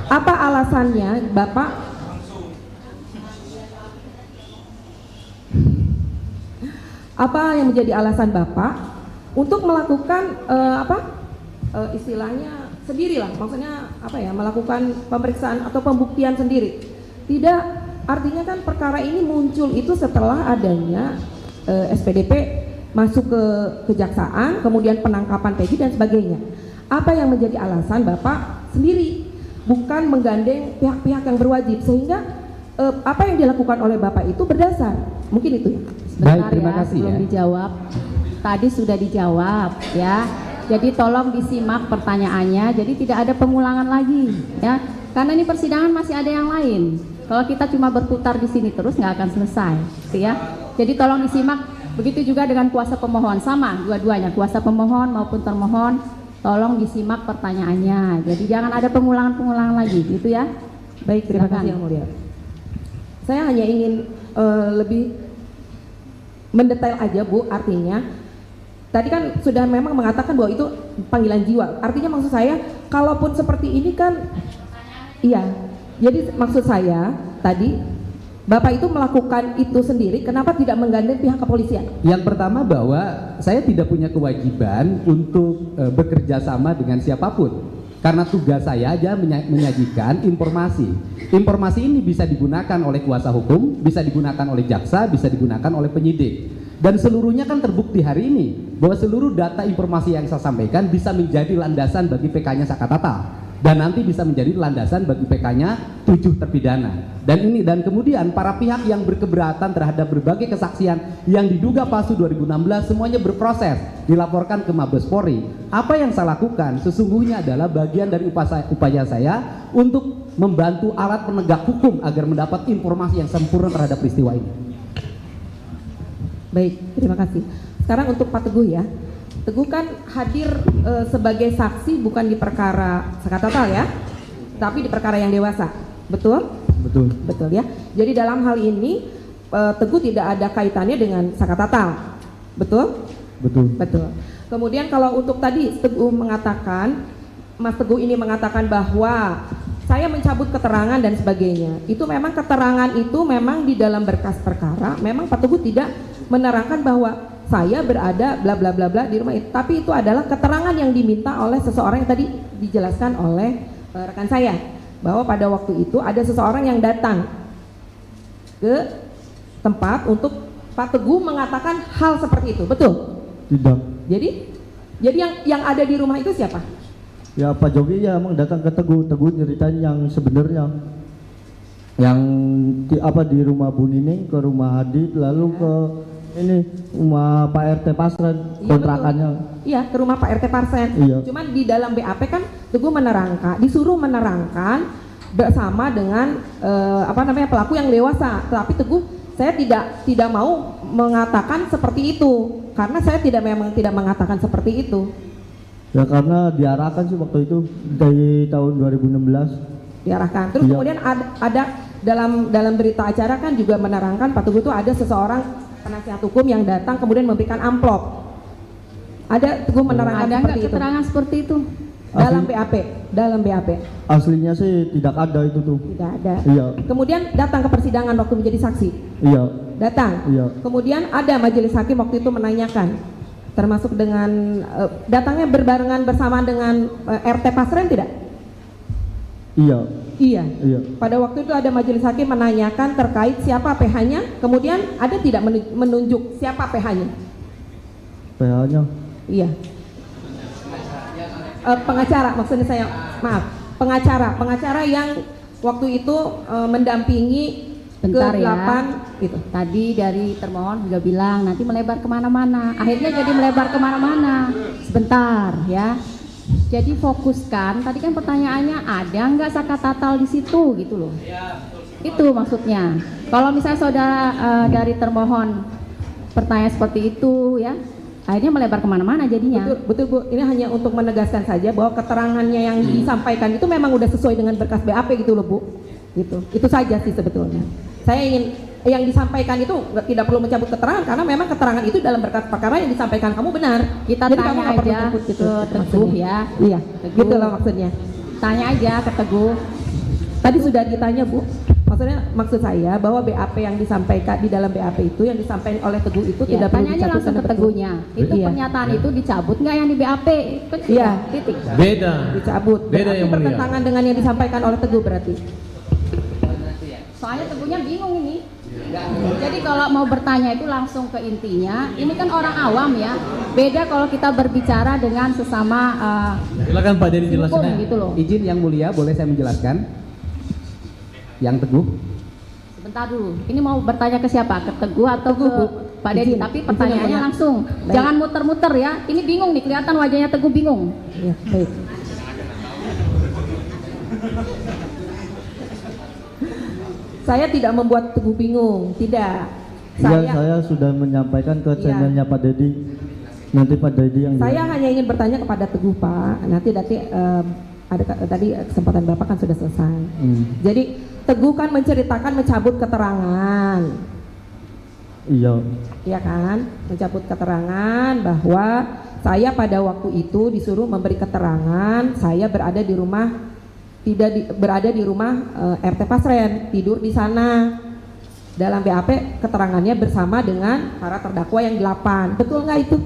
Apa alasannya Bapak yang menjadi alasan Bapak untuk melakukan istilahnya sendirilah, maksudnya melakukan pemeriksaan atau pembuktian sendiri? Tidak, artinya kan perkara ini muncul itu setelah adanya SPDP masuk ke kejaksaan, kemudian penangkapan Peggy dan sebagainya. Apa yang menjadi alasan Bapak sendiri, bukan menggandeng pihak-pihak yang berwajib, sehingga apa yang dilakukan oleh Bapak itu berdasar? Mungkin itu ya. Baik, terima kasih belum ya. dijawab. Tadi sudah dijawab ya. Jadi tolong disimak pertanyaannya. Jadi tidak ada pengulangan lagi ya. Karena ini persidangan masih ada yang lain. Kalau kita cuma berputar di sini terus nggak akan selesai, gitu ya. Jadi tolong disimak. Begitu juga dengan kuasa pemohon, sama dua-duanya, kuasa pemohon maupun termohon, tolong disimak pertanyaannya. Jadi jangan ada pengulangan-pengulangan lagi, gitu ya. Baik, terima kasih yang mulia. Saya hanya ingin lebih mendetail aja Bu, artinya tadi kan sudah memang mengatakan bahwa itu panggilan jiwa. Artinya maksud saya, kalaupun seperti ini kan, iya. Jadi maksud saya tadi Bapak itu melakukan itu sendiri, kenapa tidak menggandeng pihak kepolisian? Yang pertama bahwa saya tidak punya kewajiban untuk bekerja sama dengan siapapun. Karena tugas saya aja menyajikan informasi. Informasi ini bisa digunakan oleh kuasa hukum, bisa digunakan oleh jaksa, bisa digunakan oleh penyidik. Dan seluruhnya kan terbukti hari ini bahwa seluruh data informasi yang saya sampaikan bisa menjadi landasan bagi PK-nya Sakatata. Dan nanti bisa menjadi landasan bagi PK-nya 7 terpidana. Dan kemudian para pihak yang berkeberatan terhadap berbagai kesaksian yang diduga palsu 2016 semuanya berproses, dilaporkan ke Mabes Polri. Apa yang saya lakukan sesungguhnya adalah bagian dari upaya saya untuk membantu alat penegak hukum agar mendapat informasi yang sempurna terhadap peristiwa ini. Baik, terima kasih. Sekarang untuk Pak Teguh ya. Teguh kan hadir sebagai saksi bukan di perkara Sakatata ya, tapi di perkara yang dewasa, betul? Betul. Betul ya. Jadi dalam hal ini Teguh tidak ada kaitannya dengan Sakatata, betul? Betul. Betul. Kemudian kalau untuk tadi Teguh mengatakan, Mas Teguh ini mengatakan bahwa saya mencabut keterangan dan sebagainya. Itu memang keterangan itu memang di dalam berkas perkara, memang Pak Teguh tidak menerangkan bahwa saya berada bla bla bla bla di rumah itu, tapi itu adalah keterangan yang diminta oleh seseorang yang tadi dijelaskan oleh rekan saya, bahwa pada waktu itu ada seseorang yang datang ke tempat untuk Pak Teguh mengatakan hal seperti itu, betul? Tidak. Jadi yang ada di rumah itu siapa? Ya Pak Jogi ya emang datang ke Teguh nyeritain yang sebenarnya, yang di rumah Bu Nining, ke rumah Hadid, lalu ke ini rumah Pak RT Pasren, kontrakannya. Iya, ke rumah Pak RT Pasren. Iya. Cuman di dalam BAP kan Teguh disuruh menerangkan bersama dengan pelaku yang dewasa. Tapi Teguh, saya tidak mau mengatakan seperti itu karena saya memang tidak mengatakan seperti itu. Ya karena diarahkan sih waktu itu dari tahun 2016. Diarahkan. Terus iya. Kemudian ada dalam berita acara kan juga menerangkan Pak Teguh itu ada seseorang penasihat hukum yang datang kemudian memberikan amplop. Ada Teguh menerangkan ada seperti nggak itu. keterangan seperti itu? Dalam BAP. Aslinya sih tidak ada itu tuh. Tidak ada. Iya. Kemudian datang ke persidangan waktu menjadi saksi. Iya. Datang. Iya. Kemudian ada majelis hakim waktu itu menanyakan, termasuk dengan datangnya berbarengan bersamaan dengan RT Pasren tidak? Iya. Iya. Iya. Pada waktu itu ada majelis hakim menanyakan terkait siapa PH-nya, kemudian ada tidak menunjuk siapa PH-nya? PH-nya. Iya. Pengacara, maksudnya saya, maaf, pengacara yang waktu itu mendampingi Bentar ke ya. 8 gitu. Tadi dari termohon juga bilang nanti melebar kemana-mana. Akhirnya jadi melebar kemana-mana. Sebentar ya. Jadi fokuskan. Tadi kan pertanyaannya ada nggak sakatatal di situ gitu loh. Itu maksudnya. Kalau misalnya saudara dari termohon pertanyaan seperti itu ya, akhirnya melebar kemana-mana jadinya. Betul Bu. Ini hanya untuk menegaskan saja bahwa keterangannya yang disampaikan itu memang udah sesuai dengan berkas BAP gitu loh Bu. Gitu. Itu saja sih sebetulnya. Saya ingin yang disampaikan itu tidak perlu mencabut keterangan karena memang keterangan itu dalam berkas perkara yang disampaikan kamu benar. Kita Jadi tanya kamu nggak perlu aja takut gitu, ke Teguh maksudnya. ya. Iya, Teguh. gitu lah maksudnya. Tanya aja ke Teguh. Tadi sudah ditanya Bu. Maksudnya maksud saya bahwa BAP yang disampaikan di dalam BAP itu yang disampaikan oleh Teguh itu Ya, tidak perlu tanya aja dicabut langsung karena ke Teguhnya. Itu Iya. pernyataan itu dicabut nggak yang di BAP? Kan sudah, Iya. titik. Beda. dicabut. Beda Berarti yang mulia. bertentangan dengan yang disampaikan oleh Teguh berarti. Soalnya Teguhnya bingung ini. Jadi kalau mau bertanya itu langsung ke intinya. Ini kan orang awam ya. Beda kalau kita berbicara dengan sesama Silakan Pak Dedi hukum jelaskan. gitu loh. Izin yang mulia, boleh saya menjelaskan? Yang Teguh. Sebentar dulu. Ini mau bertanya ke siapa? Ke Teguh atau Teguh, ke Bu. Pak Dedi? Izin. Tapi Izin pertanyaannya yang mulia. langsung. Baik. Jangan muter-muter ya. Ini bingung nih, kelihatan wajahnya Teguh bingung. Iya, baik. Saya tidak membuat Teguh bingung, tidak. Iya, saya sudah menyampaikan ke Iya. channelnya Pak Dedi. Nanti Pak Dedi yang Saya hanya ingin bertanya kepada Teguh Pak. Nanti ada tadi kesempatan Bapak kan sudah selesai. Jadi Teguh kan menceritakan mencabut keterangan. Iya. Iya kan? Mencabut keterangan bahwa saya pada waktu itu disuruh memberi keterangan saya berada di rumah berada di rumah RT Pasren, tidur di sana. Dalam BAP keterangannya bersama dengan para terdakwa yang 8. Betul nggak itu?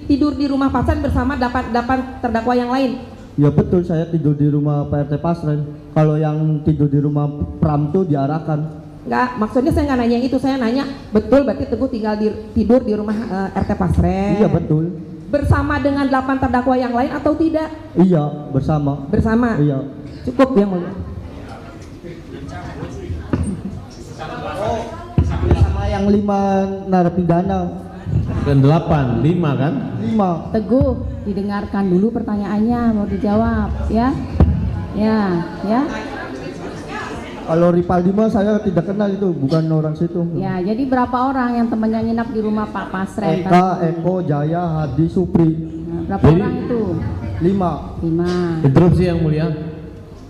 Tidur di rumah Pasren bersama 8 terdakwa yang lain. Ya betul, saya tidur di rumah Pak RT Pasren. Kalau yang tidur di rumah Pram tuh diarahkan. Enggak, maksudnya saya nggak nanya yang itu, saya nanya betul berarti Teguh tinggal tidur di rumah RT Pasren. Iya betul. Bersama dengan 8 terdakwa yang lain atau tidak? Iya, bersama. Bersama. Iya. Cukup ya mulia. Bersama yang 5 narapidana. Bukan 8, 5 kan? 5. Teguh, didengarkan dulu pertanyaannya, mau dijawab ya. Ya. Kalau Ripaldi mah saya tidak kenal itu, bukan orang situ. Ya, jadi berapa orang yang temannya nginap di rumah Pak Pasren? Eka, Eko, Jaya, Hadi, Supri. Nah, berapa Jadi- orang itu? 5. 5. Interupsi yang mulia.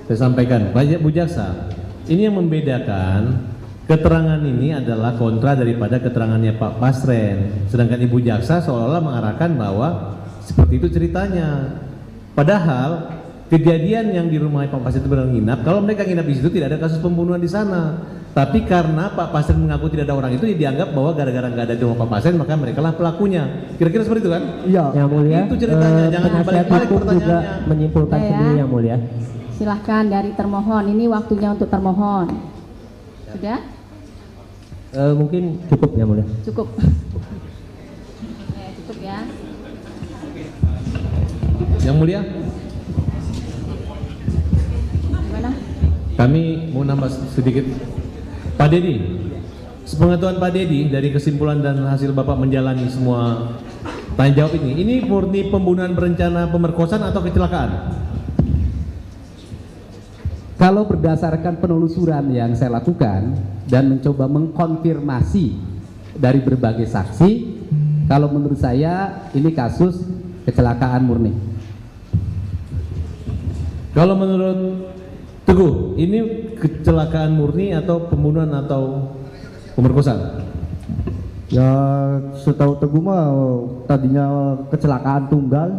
Saya sampaikan, Pak Bu Jaksa. Ini yang membedakan keterangan ini adalah kontra daripada keterangannya Pak Pasren. Sedangkan Ibu Jaksa seolah-olah mengarahkan bahwa seperti itu ceritanya. Padahal kejadian yang di rumah Pak Pasren itu benar nginap. Kalau mereka nginap di situ tidak ada kasus pembunuhan di sana. Tapi karena Pak Pasren mengaku tidak ada orang itu, ya dianggap bahwa gara-gara nggak ada di rumah Pak Pasren maka mereka lah pelakunya. Kira-kira seperti itu kan? Iya. Yang mulia, Itu ceritanya, jangan penasihat balik-balik hukum juga pertanyaannya. menyimpulkan Ya. sendiri yang mulia. Silahkan dari termohon, ini waktunya untuk termohon. Sudah? Mungkin cukup ya mulia. Cukup. Cukup ya. Yang mulia, Gimana? kami mau nambah sedikit. Pak Dedi, sepengetahuan Pak Dedi dari kesimpulan dan hasil Bapak menjalani semua tanya jawab ini murni pembunuhan berencana pemerkosaan atau kecelakaan? Kalau berdasarkan penelusuran yang saya lakukan dan mencoba mengkonfirmasi dari berbagai saksi, kalau menurut saya ini kasus kecelakaan murni. Kalau menurut Teguh, ini kecelakaan murni atau pembunuhan atau pemerkosaan? Ya setahu Teguh mah tadinya kecelakaan tunggal.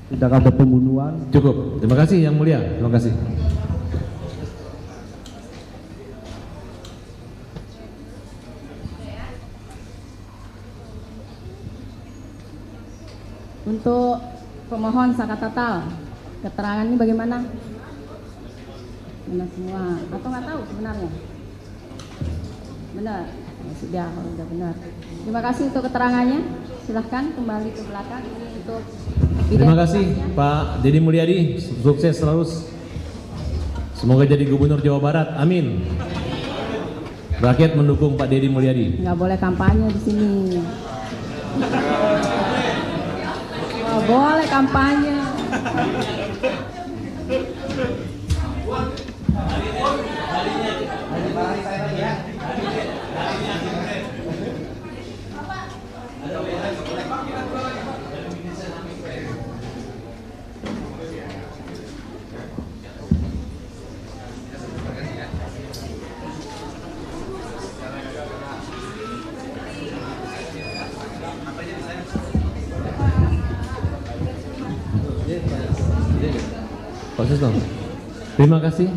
Tidak ada pembunuhan. Cukup. Terima kasih yang mulia. Terima kasih. Untuk pemohon sakatatal. Keterangan ini bagaimana? Benar semua atau nggak tahu sebenarnya? Benar. Ya, sudah, kalau sudah benar. Terima kasih untuk keterangannya. Silahkan kembali ke belakang ini untuk. Terima kasih Pak Deddy Mulyadi, sukses selalu. Semoga jadi Gubernur Jawa Barat. Amin. Rakyat mendukung Pak Deddy Mulyadi. Nggak boleh kampanye di sini. Nggak boleh kampanye. Proses dong. Terima kasih.